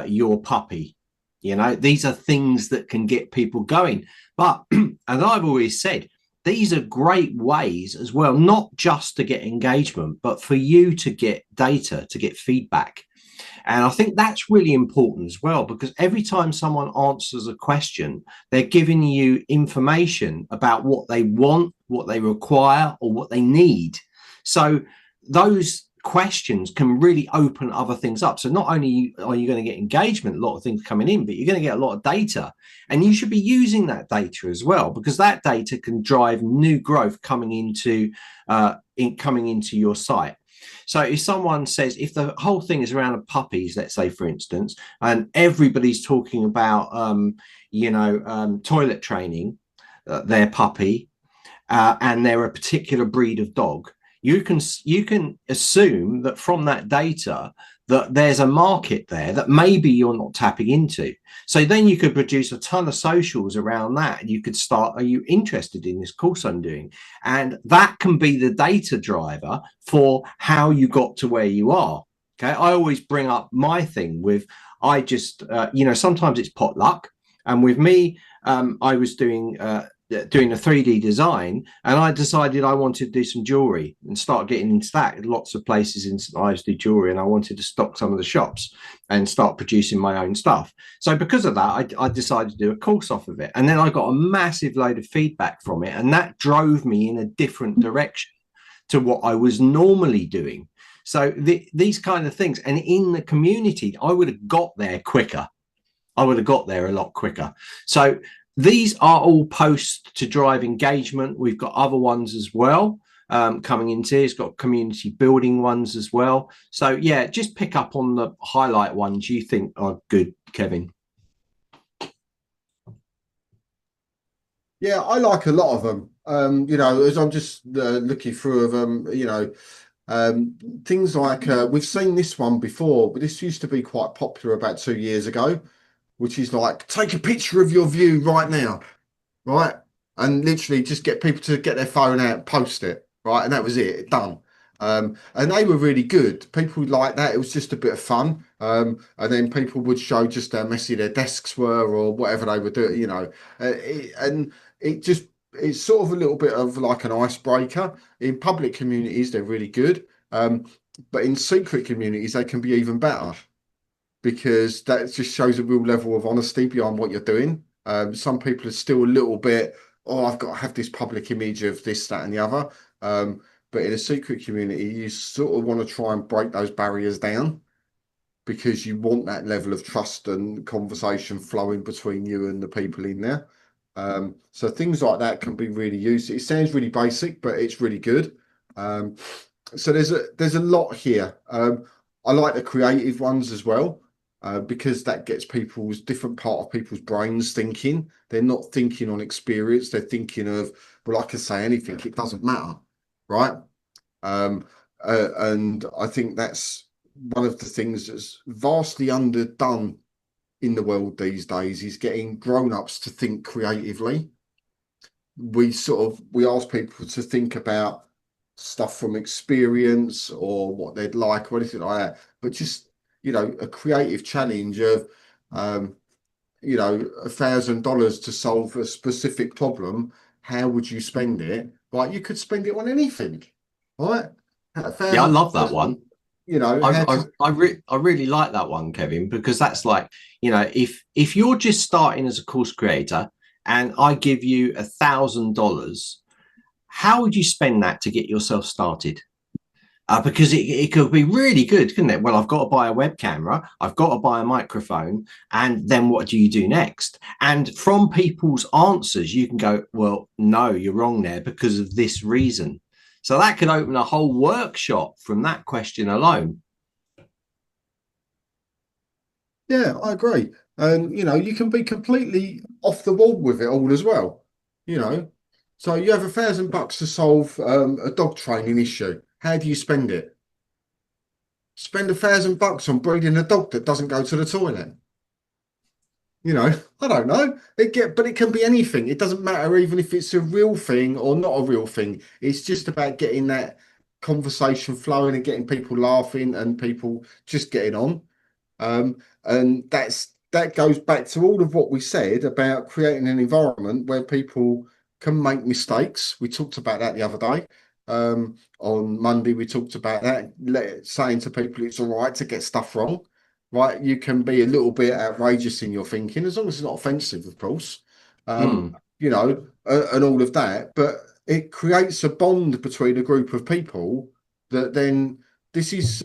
your puppy? You know, these are things that can get people going. But as I've always said, these are great ways as well, not just to get engagement, but for you to get data, to get feedback. And I think that's really important as well, because every time someone answers a question, they're giving you information about what they want, what they require, or what they need. So those questions can really open other things up. So not only are you going to get engagement, a lot of things coming in, but you're going to get a lot of data, and you should be using that data as well, because that data can drive new growth coming into your site. So if someone says, if the whole thing is around puppies, let's say, for instance, and everybody's talking about, toilet training, their puppy, and they're a particular breed of dog, you can assume that from that data that there's a market there that maybe you're not tapping into. So then you could produce a ton of socials around that, and you could start, are you interested in this course I'm doing? And that can be the data driver for how you got to where you are. Okay, I always bring up my thing with, I just sometimes it's potluck, and with me, I was doing a 3D design, and I decided I wanted to do some jewelry and start getting into that. Lots of places in St Ives do jewelry, and I wanted to stock some of the shops and start producing my own stuff. So because of that, I decided to do a course off of it, and then I got a massive load of feedback from it, and that drove me in a different direction to what I was normally doing. So these kind of things, and in the community, I would have got there quicker. I would have got there a lot quicker. So these are all posts to drive engagement. We've got other ones as well coming into here. It's got community building ones as well. So yeah, just pick up on the highlight ones you think are good, Kevin. Yeah, I like a lot of them. As I'm just looking through them, things like we've seen this one before, but this used to be quite popular about 2 years ago, which is like, take a picture of your view right now, right? And literally just get people to get their phone out, post it, right? And that was it, done. And they were really good. People like that. It was just a bit of fun. And then people would show just how messy their desks were or whatever they were doing, and it's sort of a little bit of like an icebreaker. In public communities, they're really good. But in secret communities, they can be even better, because that just shows a real level of honesty behind what you're doing. Some people are still a little bit, I've got to have this public image of this, that, and the other. But in a secret community, you sort of want to try and break those barriers down, because you want that level of trust and conversation flowing between you and the people in there. So things like that can be really used. It sounds really basic, but it's really good. So there's a lot here. I like the creative ones as well. because that gets people's different part of people's brains thinking. They're not thinking on experience. They're thinking of, well, I can say anything. It doesn't matter, right? And I think that's one of the things that's vastly underdone in the world these days, is getting grown-ups to think creatively. We ask people to think about stuff from experience or what they'd like or anything like that, but just, a creative challenge of, $1,000 to solve a specific problem. How would you spend it? Right, you could spend it on anything, right? Yeah, I love that $1,000, one. how to. I really like that one, Kevin, because that's like, if you're just starting as a course creator and I give you $1,000, how would you spend that to get yourself started? Because it could be really good, couldn't it? Well, I've got to buy a web camera, I've got to buy a microphone, and then what do you do next? And from people's answers, you can go, well, no, you're wrong there because of this reason. So that could open a whole workshop from that question alone. Yeah, I agree. And you can be completely off the wall with it all as well. You know, so you have $1,000 to solve a dog training issue. How do you spend it? Spend $1,000 on breeding a dog that doesn't go to the toilet. I don't know. But it can be anything. It doesn't matter even if it's a real thing or not a real thing. It's just about getting that conversation flowing and getting people laughing and people just getting on. And that goes back to all of what we said about creating an environment where people can make mistakes. We talked about that the other day. On Monday, we talked about that, saying to people it's all right to get stuff wrong, right? You can be a little bit outrageous in your thinking, as long as it's not offensive, of course, and all of that. But it creates a bond between a group of people that then this is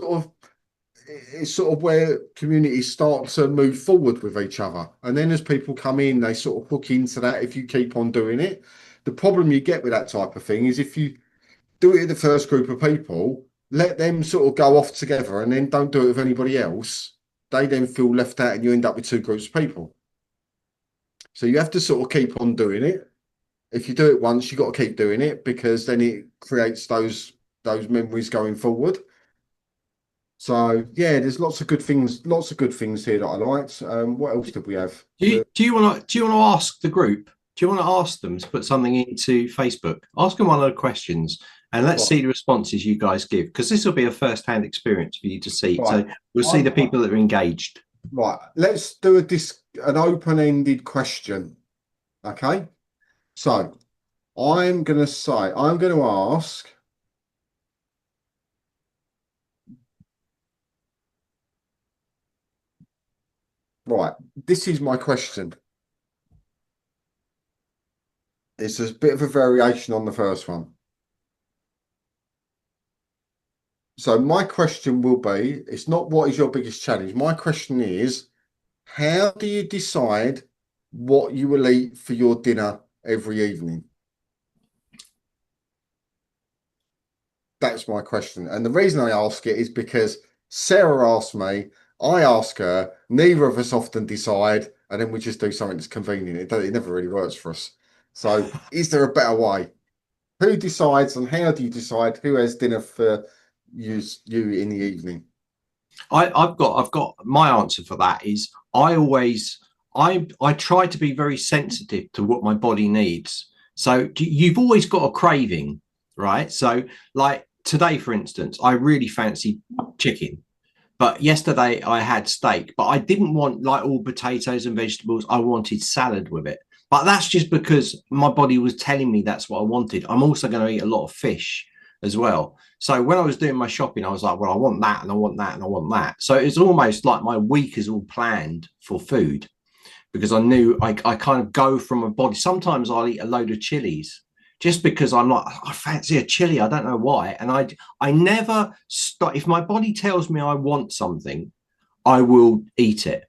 it's sort of where communities start to move forward with each other. And then as people come in, they sort of hook into that if you keep on doing it. The problem you get with that type of thing is if you do it in the first group of people, let them sort of go off together and then don't do it with anybody else. They then feel left out and you end up with two groups of people. So you have to sort of keep on doing it. If you do it once, you've got to keep doing it because then it creates those memories going forward. So yeah, there's lots of good things here that I liked. What else did we have? Do you want to ask the group? Do you want to ask them to put something into Facebook? Ask them one of the questions and let's see the responses you guys give, because this will be a first-hand experience for you to see. Right. So we'll see the people that are engaged. Right. Let's do an open-ended question. Okay. So I'm going to ask. Right, this is my question. It's a bit of a variation on the first one. So my question will be, it's not what is your biggest challenge. My question is, how do you decide what you will eat for your dinner every evening? That's my question. And the reason I ask it is because Sarah asked me, I ask her, neither of us often decide, and then we just do something that's convenient. It never really works for us. So is there a better way? Who decides and how do you decide who has dinner for you in the evening? I've got my answer for that is I try to be very sensitive to what my body needs. So you've always got a craving, right? So like today, for instance, I really fancy chicken. But yesterday I had steak, but I didn't want like all potatoes and vegetables. I wanted salad with it. But that's just because my body was telling me that's what I wanted. I'm also going to eat a lot of fish as well. So when I was doing my shopping, I was like, well, I want that and I want that and I want that. So it's almost like my week is all planned for food because I knew I kind of go from a body. Sometimes I'll eat a load of chilies just because I'm like, I fancy a chili. I don't know why. And I never stop. If my body tells me I want something, I will eat it.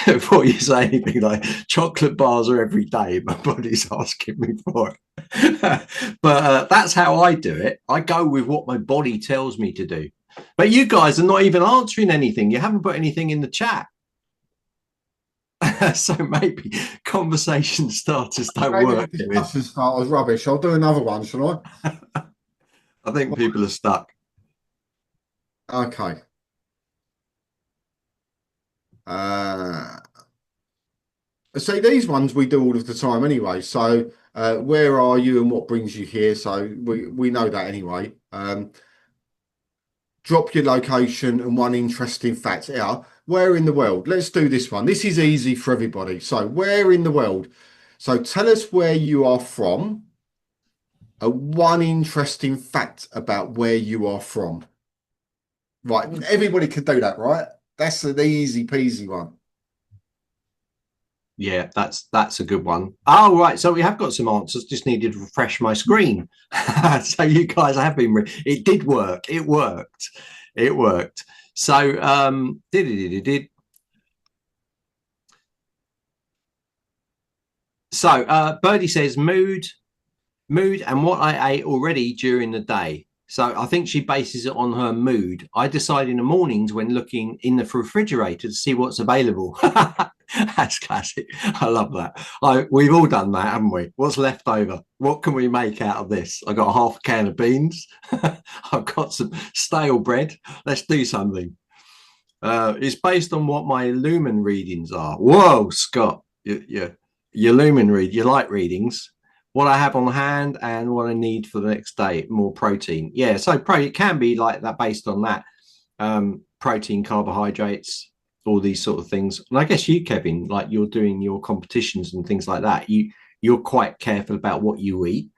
Before you say anything like chocolate bars are every day, my body's asking me for it. But that's how I do it. I go with what my body tells me to do. But you guys are not even answering anything. You haven't put anything in the chat. So maybe conversation starters don't Maybe work. the discussion starters rubbish. I'll do another one, shall I think people are stuck. I? Okay. See, these ones we do all of the time anyway. So, where are you and what brings you here? So we know that anyway. Drop your location and one interesting fact. Yeah, where in the world? Let's do this one. This is easy for everybody. So, where in the world? So, tell us where you are from. One interesting fact about where you are from. Right, everybody can do that, right? That's an easy peasy one. Yeah, that's a good one. Oh, right. So we have got some answers. Just needed to refresh my screen. So you guys have been. It did work. It worked. It worked. So did. So Birdie says mood, and what I ate already during the day. So I think she bases it on her mood. I decide in the mornings when looking in the refrigerator to see what's available. That's classic. I love that. We've all done that, haven't we? What's left over? What can we make out of this? I got half a can of beans. I've got some stale bread. Let's do something. It's based on what my lumen readings are. Whoa, Scott. Your lumen read, your light readings, what I have on hand and what I need for the next day, more protein. Yeah, so it can be like that based on that. Protein, carbohydrates, all these sort of things. And I guess you, Kevin, like you're doing your competitions and things like that, you're quite careful about what you eat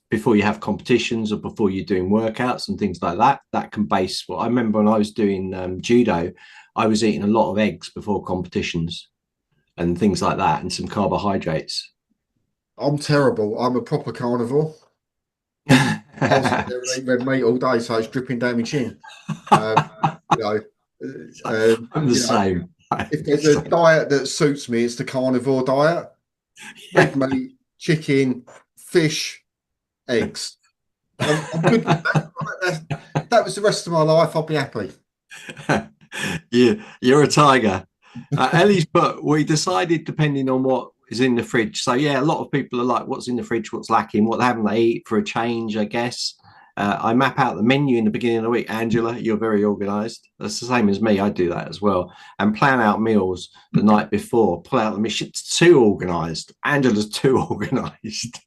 before you have competitions or before you're doing workouts and things like that. That can base. Well, I remember when I was doing judo, I was eating a lot of eggs before competitions and things like that, and some carbohydrates. I'm terrible. I'm a proper carnivore. I'll sit there and eat red meat all day, so it's dripping down my chin. You know, I'm the you know, same. if there's a diet that suits me, it's the carnivore diet. Red meat, chicken, fish, eggs. I'm good with that. Right? That was the rest of my life. I'll be happy. You're a tiger. Ellie's put, we decided depending on what is in the fridge. So yeah, a lot of people are like, what's in the fridge, what's lacking, what haven't they eat for a change, I guess. I map out the menu in the beginning of the week. Angela, you're very organized. That's the same as me. I do that as well. And plan out meals the night before. Pull out the mission. Too organized. Angela's too organized.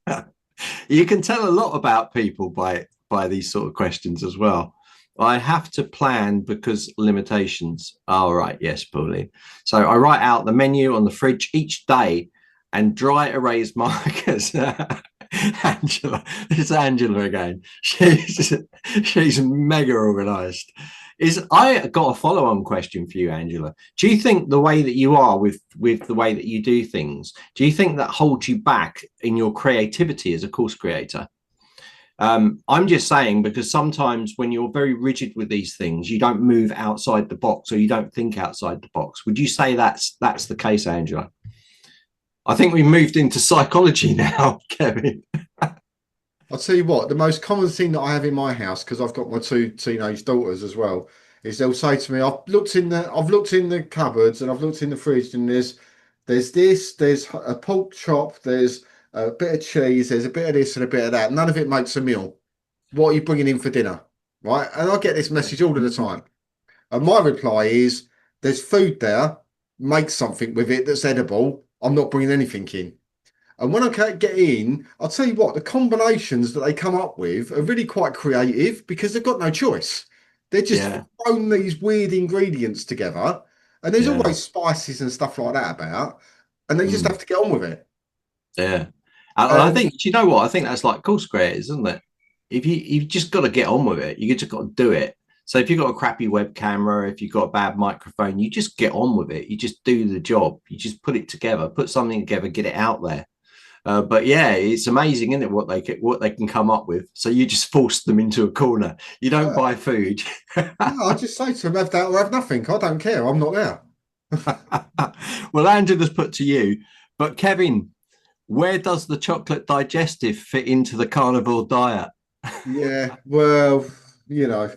You can tell a lot about people by these sort of questions as well. I have to plan because limitations. All right, yes, Pauline. So I write out the menu on the fridge each day and dry erase markers. Angela, it's Angela again. She's mega organized. I got a follow-on question for you, Angela. Do you think the way that you are with the way that you do things, do you think that holds you back in your creativity as a course creator? I'm just saying, because sometimes when you're very rigid with these things, you don't move outside the box or you don't think outside the box. Would you say that's the case, Angela? I think we moved into psychology now, Kevin. I'll tell you what, the most common thing that I have in my house, because I've got my two teenage daughters as well, is they'll say to me, I've looked in the cupboards and I've looked in the fridge, and there's a pork chop, there's a bit of cheese, there's a bit of this and a bit of that. None of it makes a meal. What are you bringing in for dinner? Right? And I get this message all of the time. And my reply is, there's food there, make something with it that's edible. I'm not bringing anything in. And when I get in, I'll tell you what, the combinations that they come up with are really quite creative because they've got no choice. They're just thrown these weird ingredients together, and there's always spices and stuff like that about, and they just have to get on with it. Yeah. I think, you know what? I think that's like course creators, isn't it? If you've just got to get on with it, you just got to do it. So if you've got a crappy web camera, if you've got a bad microphone, you just get on with it. You just do the job. You just put it together, put something together, get it out there. But yeah, it's amazing, isn't it, what they can come up with? So you just force them into a corner. You don't buy food. No, I just say to them, have that or have nothing. I don't care. I'm not there. Well, Angela's put to you, but Kevin, where does the chocolate digestive fit into the carnivore diet? Yeah, well, you know,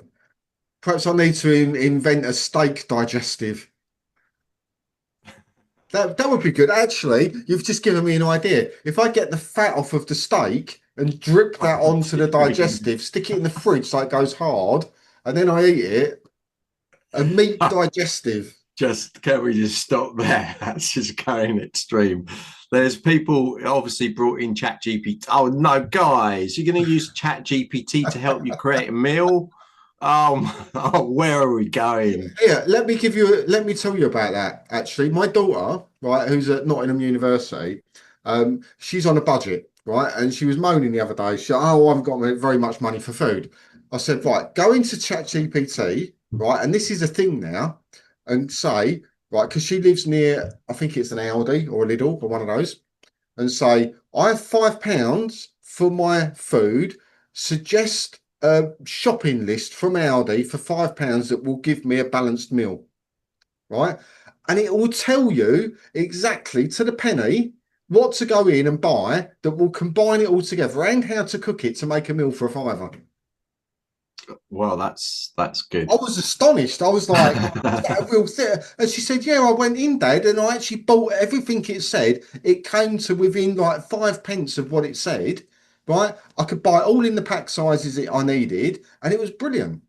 Perhaps I need to invent a steak digestive. That would be good. Actually, you've just given me an idea. If I get the fat off of the steak and drip that onto the digestive, stick it in the fridge so it goes hard, and then I eat it, a meat digestive. Just can we just stop there? That's just going extreme. There's people obviously brought in Chat GPT. Oh no, guys, you're going to use Chat GPT to help you create a meal? Oh, where are we going? Yeah, let me tell you about that. Actually, my daughter, right, who's at Nottingham University, she's on a budget, right, and she was moaning the other day. She said, "Oh, I haven't got very much money for food." I said, "Right, go into ChatGPT, right, and this is a thing now, and say, right, because she lives near, I think it's an Aldi or a Lidl or one of those, and say, I have £5 for my food. Suggest a shopping list from Aldi for £5 that will give me a balanced meal, right? And it will tell you exactly to the penny what to go in and buy that will combine it all together and how to cook it to make a meal for a fiver." Well, that's good. I was astonished. I was like, "Is that a real thing?" And she said, "Yeah, I went in, Dad, and I actually bought everything it said. It came to within like 5 pence of what it said, right? I could buy all in the pack sizes that I needed, and it was brilliant."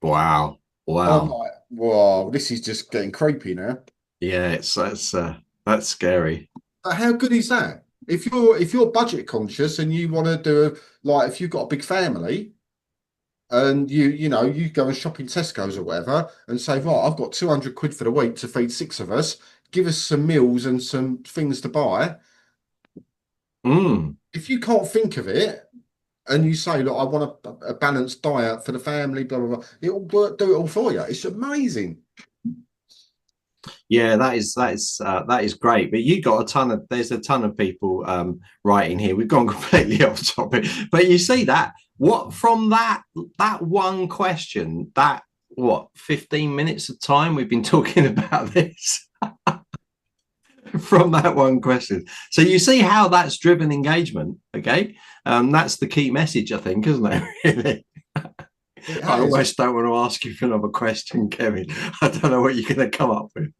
Wow. I'm Wow. like, "Wow, this is just getting creepy now." Yeah, that's scary. But how good is that? If you're budget conscious and you want to do like if you've got a big family and you go and shop in Tesco's or whatever and say, right, I've got 200 quid for the week to feed six of us, give us some meals and some things to buy. Mm. If you can't think of it and you say, look, I want a balanced diet for the family, blah blah blah, do it all for you. It's amazing. Yeah, that is great. But you got there's a ton of people writing here. We've gone completely off topic, but you see that what from that one question, that what 15 minutes of time we've been talking about this from that one question. So you see how that's driven engagement. Okay, that's the key message, I think, isn't it? Really. It I has. almost don't want to ask you for another question, Kevin. I don't know what you're going to come up with.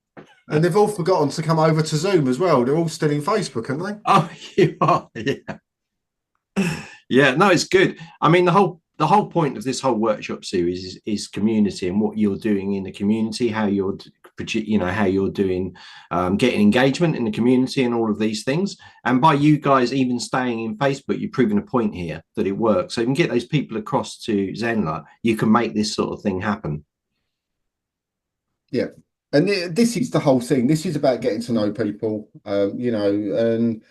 And they've all forgotten to come over to Zoom as well. They're all still in Facebook, aren't they? Oh, you are, yeah. Yeah, no, it's good. I mean, the whole point of this whole workshop series is community and what you're doing in the community, how you're how you're doing, getting engagement in the community and all of these things. And by you guys even staying in Facebook, you're proving a point here that it works. So you can get those people across to Zenler, you can make this sort of thing happen. Yeah. And this is the whole thing. This is about getting to know people, and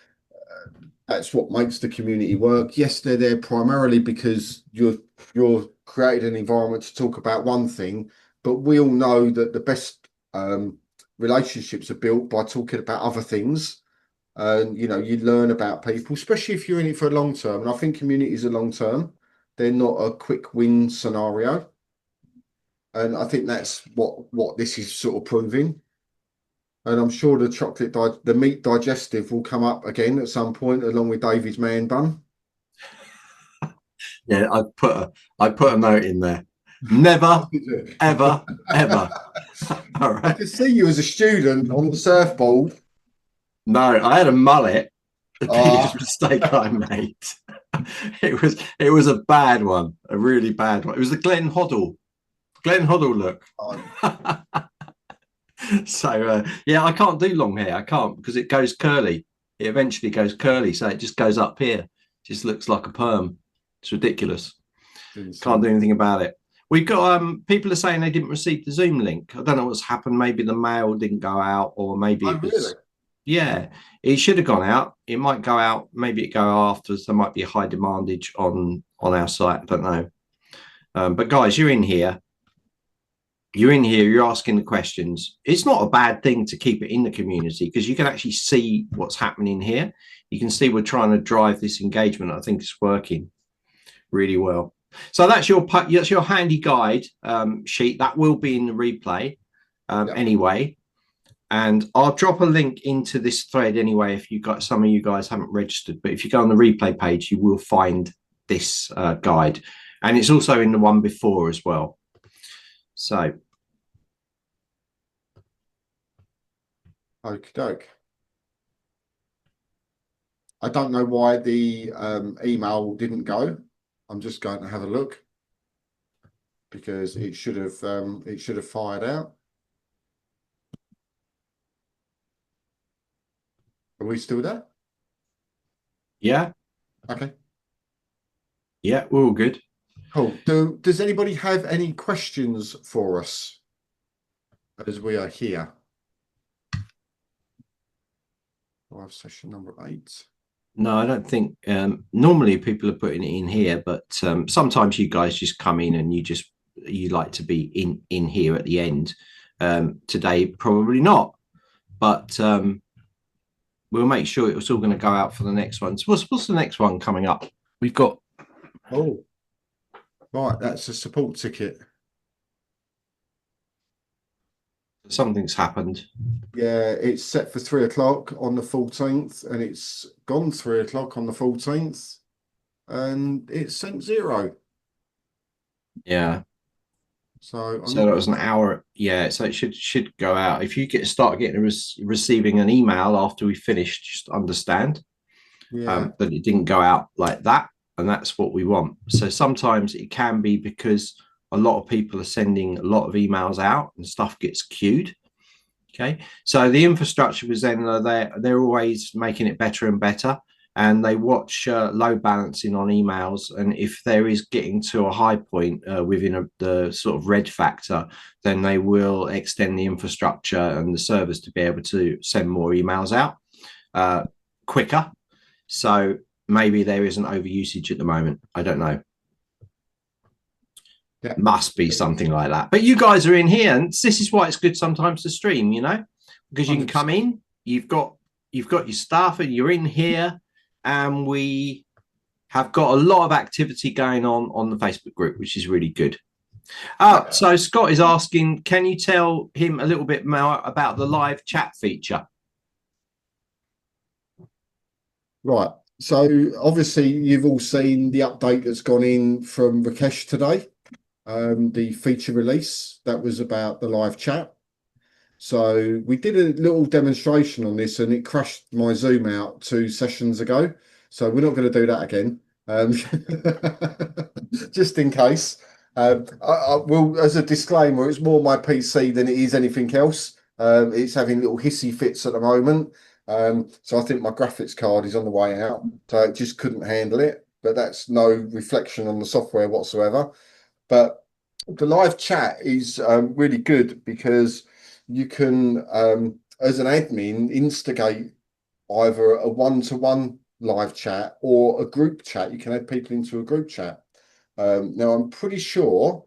that's what makes the community work. Yes, they're there primarily because you're creating an environment to talk about one thing, but we all know that the best relationships are built by talking about other things. And you learn about people, especially if you're in it for a long term. And I think communities are long term. They're not a quick win scenario. And I think that's what this is sort of proving. And I'm sure the meat digestive will come up again at some point, along with David's man bun. Yeah, I put a note in there. Never, ever, ever. All I right. could see you as a student on the surfboard. No, I had a mullet. The biggest Ah, mistake I made. It was a bad one, a really bad one. It was the Glenn Hoddle look. So yeah, I can't do long hair. I can't because it goes curly. It eventually goes curly, so it just goes up here. Just looks like a perm. It's ridiculous. Can't do anything about it. We've got people are saying they didn't receive the Zoom link. I don't know what's happened. Maybe the mail didn't go out, or maybe oh, it really? was. Yeah, it should have gone out. It might go out. Maybe it go after. There might be a high demandage on our site. I don't know. But guys, you're in here. You're in here. You're asking the questions. It's not a bad thing to keep it in the community because you can actually see what's happening here. You can see we're trying to drive this engagement. I think it's working really well. So that's your handy guide sheet that will be in the replay anyway, and I'll drop a link into this thread anyway if some of you guys haven't registered, but if you go on the replay page you will find this guide, and it's also in the one before as well. So, okie doke. I don't know why the email didn't go. I'm just going to have a look because it should have fired out. Are we still there? yeah, Okay, yeah, we're all good. cool. Does anybody have any questions for us as we are here? Live session number 8. No, I don't think normally people are putting it in here, but sometimes you guys just come in and you like to be in here at the end. Today, probably not, but we'll make sure it's all going to go out for the next one. So what's the next one coming up? We've got Oh, right, that's a support ticket. something's happened. Yeah, it's set for 3 o'clock on the 14th, and it's gone 3 o'clock on the 14th, and it's sent 0. Yeah. So I'm So that was an hour. Yeah. So it should go out. If you start getting receiving an email after we finished, just understand yeah, that it didn't go out like that, and that's what we want. So sometimes it can be because a lot of people are sending a lot of emails out and stuff gets queued. Okay, so the infrastructure with Zenler, they're always making it better and better, and they watch load balancing on emails, and if there is getting to a high point within the sort of red factor, then they will extend the infrastructure and the servers to be able to send more emails out quicker. So maybe there isn't overusage at the moment. I don't know. yeah. Must be something like that. But you guys are in here, and this is why it's good sometimes to stream, you know, because you can come 100%. in, you've got your staff, and you're in here, and we have got a lot of activity going on the Facebook group, which is really good. So Scott is asking, can you tell him a little bit more about the live chat feature? Right. So obviously you've all seen the update that's gone in from Rakesh today. The feature release that was about the live chat. So we did a little demonstration on this and it crashed my Zoom out 2 sessions ago. So we're not going to do that again. Just in case. I will, as a disclaimer, it's more my PC than it is anything else. It's having little hissy fits at the moment. So I think my graphics card is on the way out. So it just couldn't handle it. But that's no reflection on the software whatsoever. But the live chat is really good because you can, as an admin, instigate either a one-to-one live chat or a group chat. You can add people into a group chat. Now, I'm pretty sure,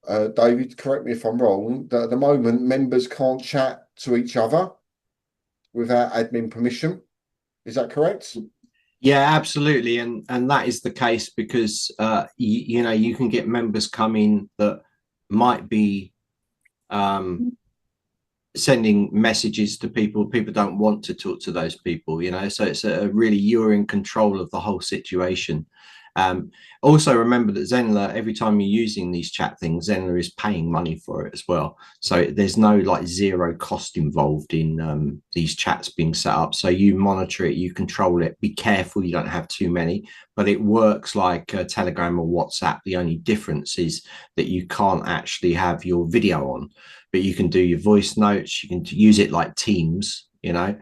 David, correct me if I'm wrong, that at the moment members can't chat to each other without admin permission. Is that correct? Yeah, absolutely, and that is the case because you know you can get members come in that might be sending messages to people don't want to talk to those people, you know, so it's a really, you're in control of the whole situation. Also remember that Zenler, every time you're using these chat things, Zenler is paying money for it as well, so there's no like zero cost involved in these chats being set up. So you monitor it, you control it, be careful you don't have too many, but it works like Telegram or WhatsApp. The only difference is that you can't actually have your video on, but you can do your voice notes, you can use it like Teams, you know,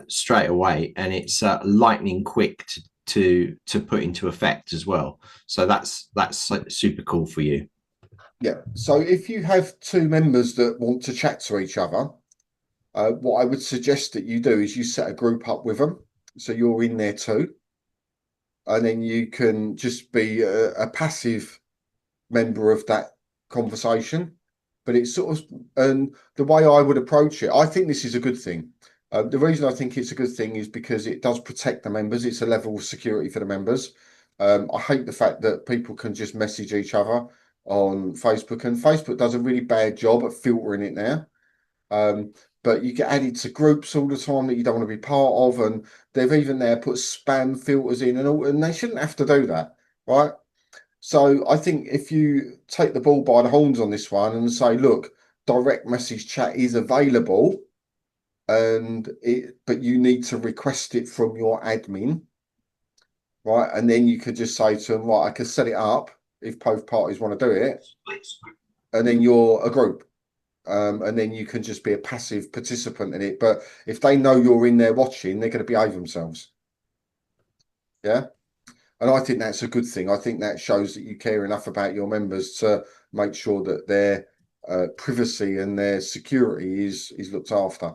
straight away, and it's lightning quick to put into effect as well. So that's super cool for you. Yeah. So if you have 2 members that want to chat to each other, what I would suggest that you do is you set a group up with them. So you're in there too. And then you can just be a passive member of that conversation. But it's sort of, and the way I would approach it, I think this is a good thing. The reason I think it's a good thing is because it does protect the members. It's a level of security for the members. I hate the fact that people can just message each other on Facebook, and Facebook does a really bad job at filtering it now. But you get added to groups all the time that you don't want to be part of, and they've even there put spam filters in and all, and they shouldn't have to do that, right? So I think if you take the bull by the horns on this one and say, look, direct message chat is available, but you need to request it from your admin, right? And then you could just say to them, right, I can set it up if both parties want to do it, and then you're a group. And then you can just be a passive participant in it. But if they know you're in there watching, they're going to behave themselves. Yeah. And I think that's a good thing. I think that shows that you care enough about your members to make sure that their privacy and their security is looked after.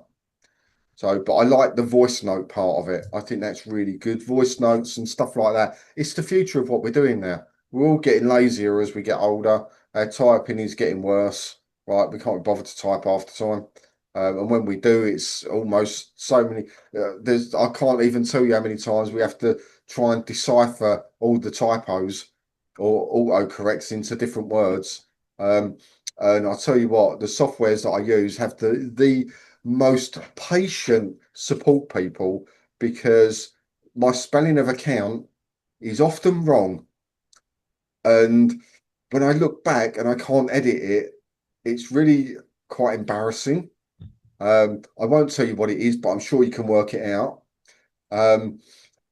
So, but I like the voice note part of it. I think that's really good. Voice notes and stuff like that. It's the future of what we're doing now. We're all getting lazier as we get older. Our typing is getting worse, right? We can't be bothered to type half the time. And when we do, it's almost so many. I can't even tell you how many times we have to try and decipher all the typos or autocorrects into different words. And I'll tell you what, the softwares that I use have the most patient support people, because my spelling of account is often wrong. And when I look back and I can't edit it, it's really quite embarrassing. I won't tell you what it is, but I'm sure you can work it out. Um,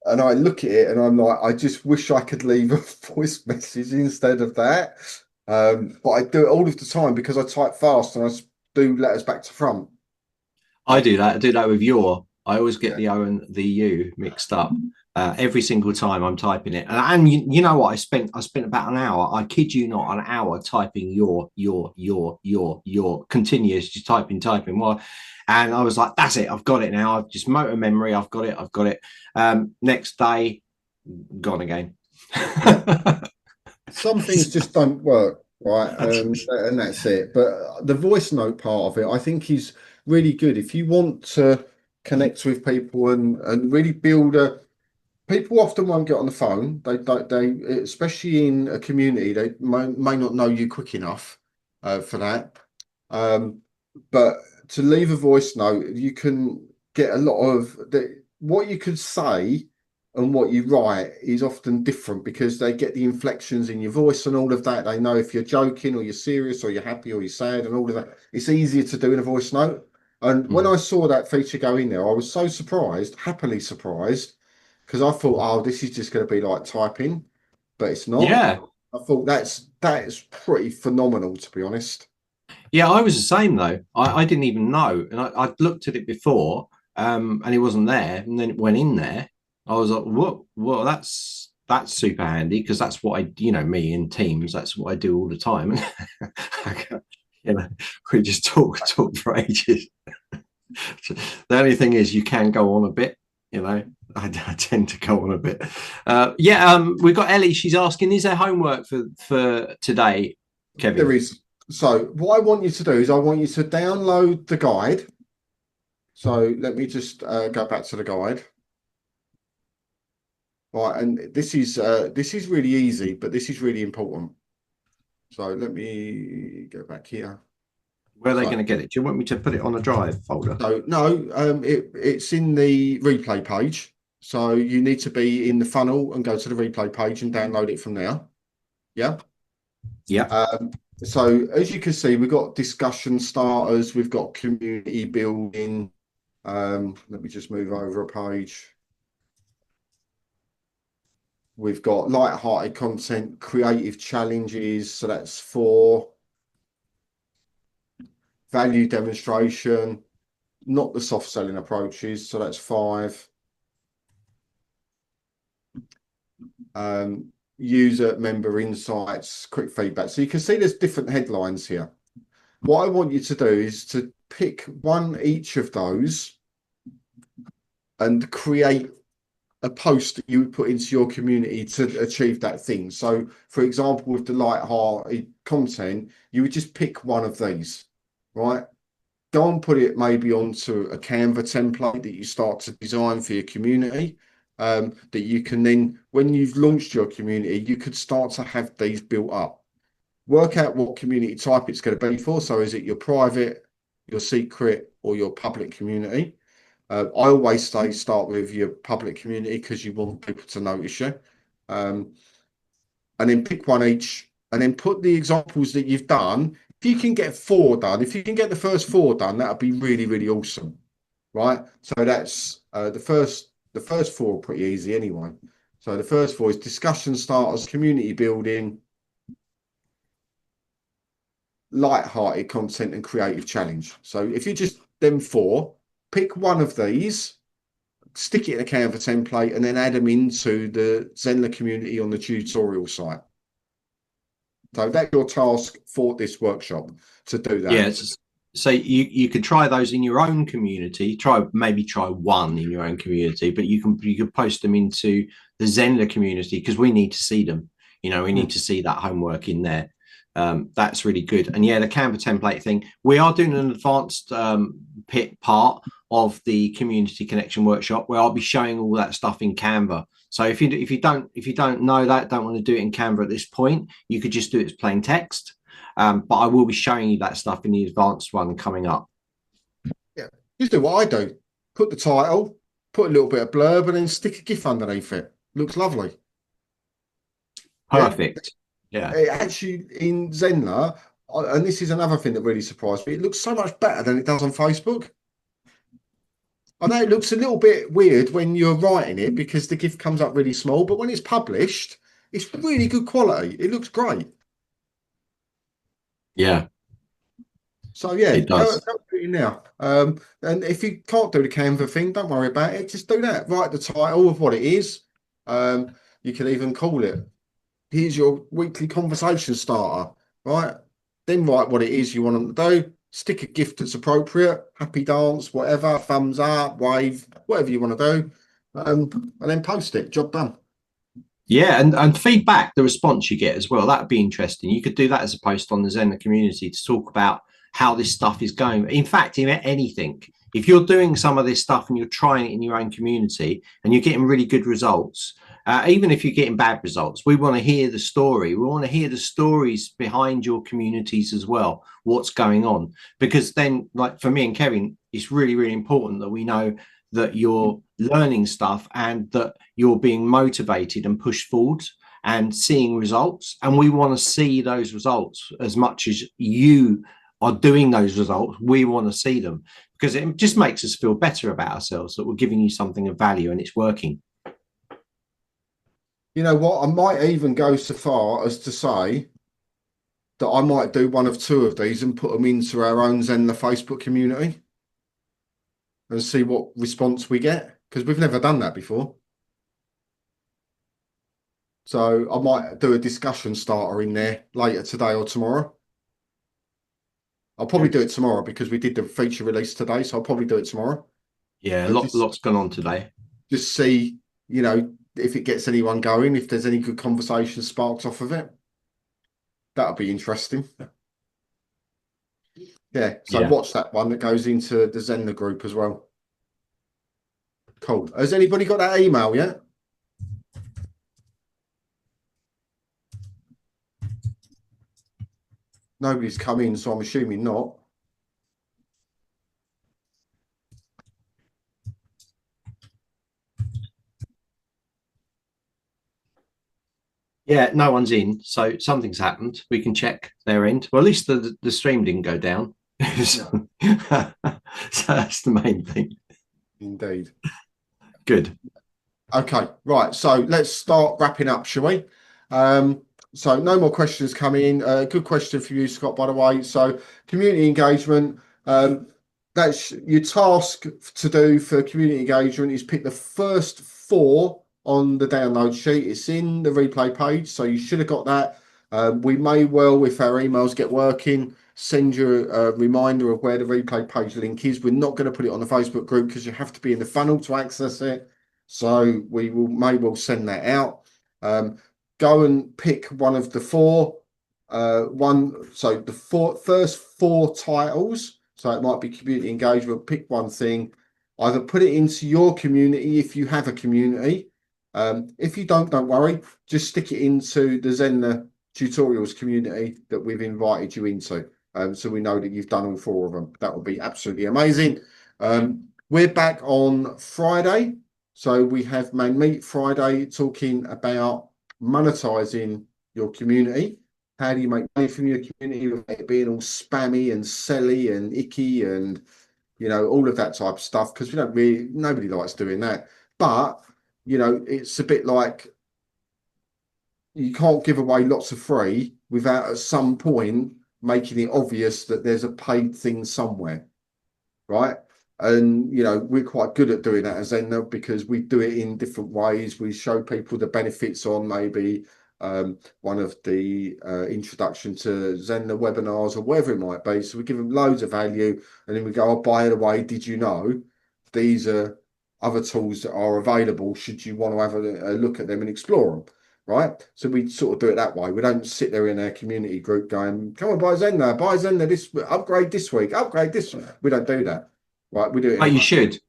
and I look at it and I'm like, I just wish I could leave a voice message instead of that. But I do it all of the time because I type fast and I do letters back to front. I do that. I do that with your. I always get Yeah. the O and the U mixed up every single time I'm typing it. And you know what? I spent about an hour. I kid you not, an hour typing your continuous, just typing. Well, and I was like, that's it. I've got it now. I've just motor memory. I've got it. I've got it. Next day, gone again. Yeah. Some things just don't work, right? And that's it. But the voice note part of it, I think, is really good. If you want to connect with people and really build a, people often won't get on the phone. They especially in a community, they may not know you quick enough for that. Um, but to leave a voice note, you can get a lot of what you could say and what you write is often different because they get the inflections in your voice and all of that. They know if you're joking or you're serious or you're happy or you're sad and all of that. It's easier to do in a voice note. And when I saw that feature go in there, I was so surprised, happily surprised, because I thought, oh, this is just going to be like typing, but it's not. Yeah. I thought that is pretty phenomenal, to be honest. Yeah, I was the same though. I didn't even know, and I'd looked at it before, and it wasn't there. And then it went in there. I was like, "What? Well, that's super handy because that's what me in Teams. That's what I do all the time." you know, we just talk for ages. The only thing is, you can go on a bit. I tend to go on a bit. We've got Ellie. She's asking, "Is there homework for today, Kevin?" There is. So what I want you to do is I want you to download the guide. So let me just go back to the guide. Right, and this is really easy, but this is really important. So let me go back here. Where are they So, going to get it? Do you want me to put it on a drive folder? so no, it's in the replay page. So you need to be in the funnel and go to the replay page and download it from there. Yeah. Yeah. So as you can see, we've got discussion starters, we've got community building. Let me just move over a page. We've got light-hearted content, creative challenges. So that's 4. Value demonstration, not the soft selling approaches. So that's 5. User member insights, quick feedback. So you can see there's different headlines here. What I want you to do is to pick one each of those and create a post that you would put into your community to achieve that thing. So, for example, with the light-hearted content, you would just pick one of these, right? Go and put it maybe onto a Canva template that you start to design for your community. That you can then, when you've launched your community, you could start to have these built up. Work out what community type it's going to be for. So is it your private, your secret, or your public community? I always say start with your public community because you want people to notice you. And and then pick one each, and then put the examples that you've done. If you can get 4 done, if you can get the first 4 done, that would be really, really awesome, right? So that's the first 4 are pretty easy anyway. So the first 4 is discussion starters, community building, light-hearted content, and creative challenge. So if you just them 4, pick one of these, stick it in a Canva template, and then add them into the Zenler community on the tutorial site. So that's your task for this workshop, to do that. Yes. So you could try those in your own community. Maybe try one in your own community, but you could post them into the Zenler community, because we need to see them. You know, we need to see that homework in there. That's really good. And yeah, the Canva template thing, we are doing an advanced pit part of the community connection workshop, where I'll be showing all that stuff in Canva. So if you don't know that, don't want to do it in Canva at this point, you could just do it as plain text. But I will be showing you that stuff in the advanced one coming up. Yeah, just do what I do. Put the title, put a little bit of blurb, and then stick a GIF underneath it. Looks lovely. Perfect. Yeah. Actually, in Zenler, and this is another thing that really surprised me, it looks so much better than it does on Facebook. I know it looks a little bit weird when you're writing it, because the GIF comes up really small, but when it's published, it's really good quality. It looks great. Yeah. So yeah, it does. go do it now. And if you can't do the Canva thing, don't worry about it. Just do that. Write the title of what it is. You can even call it, here's your weekly conversation starter, right? Then write what it is you want them to do. Stick a gift that's appropriate, happy dance, whatever, thumbs up, wave, whatever you want to do. And then post it. Job done. Yeah, and feedback, the response you get as well, that'd be interesting. You could do that as a post on the Zenler community to talk about how this stuff is going. In fact, in anything, if you're doing some of this stuff and you're trying it in your own community and you're getting really good results, even if you're getting bad results, we want to hear the story. We want to hear the stories behind your communities as well, what's going on. Because then, like for me and Kevin, it's really, really important that we know that you're learning stuff and that you're being motivated and pushed forward and seeing results. And we want to see those results as much as you are doing those results. We want to see them, because it just makes us feel better about ourselves, that we're giving you something of value and it's working. You know what? I might even go so far as to say that I might do one of 2 of these and put them into our own Zenler Facebook community and see what response we get, because we've never done that before. So I might do a discussion starter in there later today or tomorrow. I'll probably do it tomorrow because we did the feature release today, so I'll probably do it tomorrow. Yeah, lots gone on today. Just see, you know, if it gets anyone going, if there's any good conversation sparked off of it. That'll be interesting. Yeah, so watch that one that goes into the Zenler group as well. Cool. Has anybody got that email yet? Nobody's come in, so I'm assuming not. Yeah, no one's in, so something's happened. We can check their end. Well, at least the stream didn't go down. So that's the main thing. Indeed. Good. Okay, right. So let's start wrapping up, shall we? So no more questions coming in. Good question for you, Scott, by the way. So community engagement, that's your task to do for community engagement is pick the first 4 on the download sheet. It's in the replay page, so you should have got that. We may well, if our emails get working, send you a reminder of where the replay page link is. We're not going to put it on the Facebook group because you have to be in the funnel to access it. So we may well send that out. Go and pick one of the 4. So the first 4 titles. So it might be community engagement. Pick one thing. Either put it into your community if you have a community. If you don't worry. Just stick it into the Zenler tutorials community that we've invited you into. So we know that you've done all 4 of them. That would be absolutely amazing. We're back on Friday. So we have Man Meet Friday talking about monetizing your community? How do you make money from your community without it being all spammy and selly and icky and, you know, all of that type of stuff? Because we don't really, nobody likes doing that. But, you know, it's a bit like you can't give away lots of free without at some point making it obvious that there's a paid thing somewhere, right? And you know, we're quite good at doing that as Zenler because we do it in different ways. We show people the benefits on maybe one of the introduction to Zenler webinars or whatever it might be. So we give them loads of value, and then we go, oh, by the way, did you know these are other tools that are available should you want to have a look at them and explore them? Right, so we sort of do it that way. We don't sit there in our community group going, "Come on, buy Zenler this upgrade this week, upgrade this." We don't do that, right? We do it. But you should.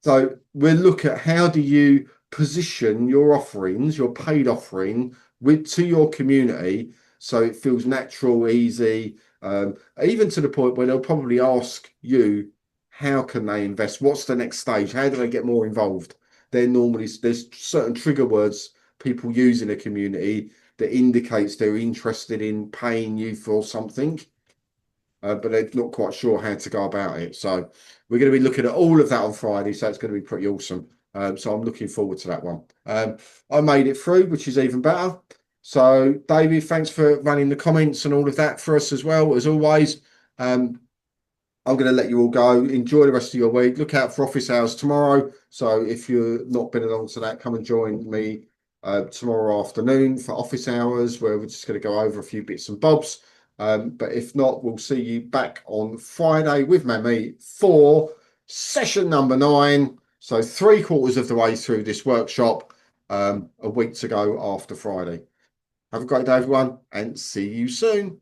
So we'll look at how do you position your offerings, your paid offering, to your community, so it feels natural, easy, even to the point where they'll probably ask you, how can they invest? What's the next stage? How do they get more involved? There's certain trigger words people use in a community that indicates they're interested in paying you for something, but they're not quite sure how to go about it. So we're going to be looking at all of that on Friday. So it's going to be pretty awesome. So I'm looking forward to that one. I made it through, which is even better. So David, thanks for running the comments and all of that for us as well, as always. I'm going to let you all go. Enjoy the rest of your week. Look out for office hours tomorrow. So if you've not been along to that, come and join me tomorrow afternoon for office hours, where we're just going to go over a few bits and bobs. But if not, we'll see you back on Friday with Mamie for session number 9. So 3/4 of the way through this workshop, a week to go after Friday. Have a great day, everyone, and see you soon.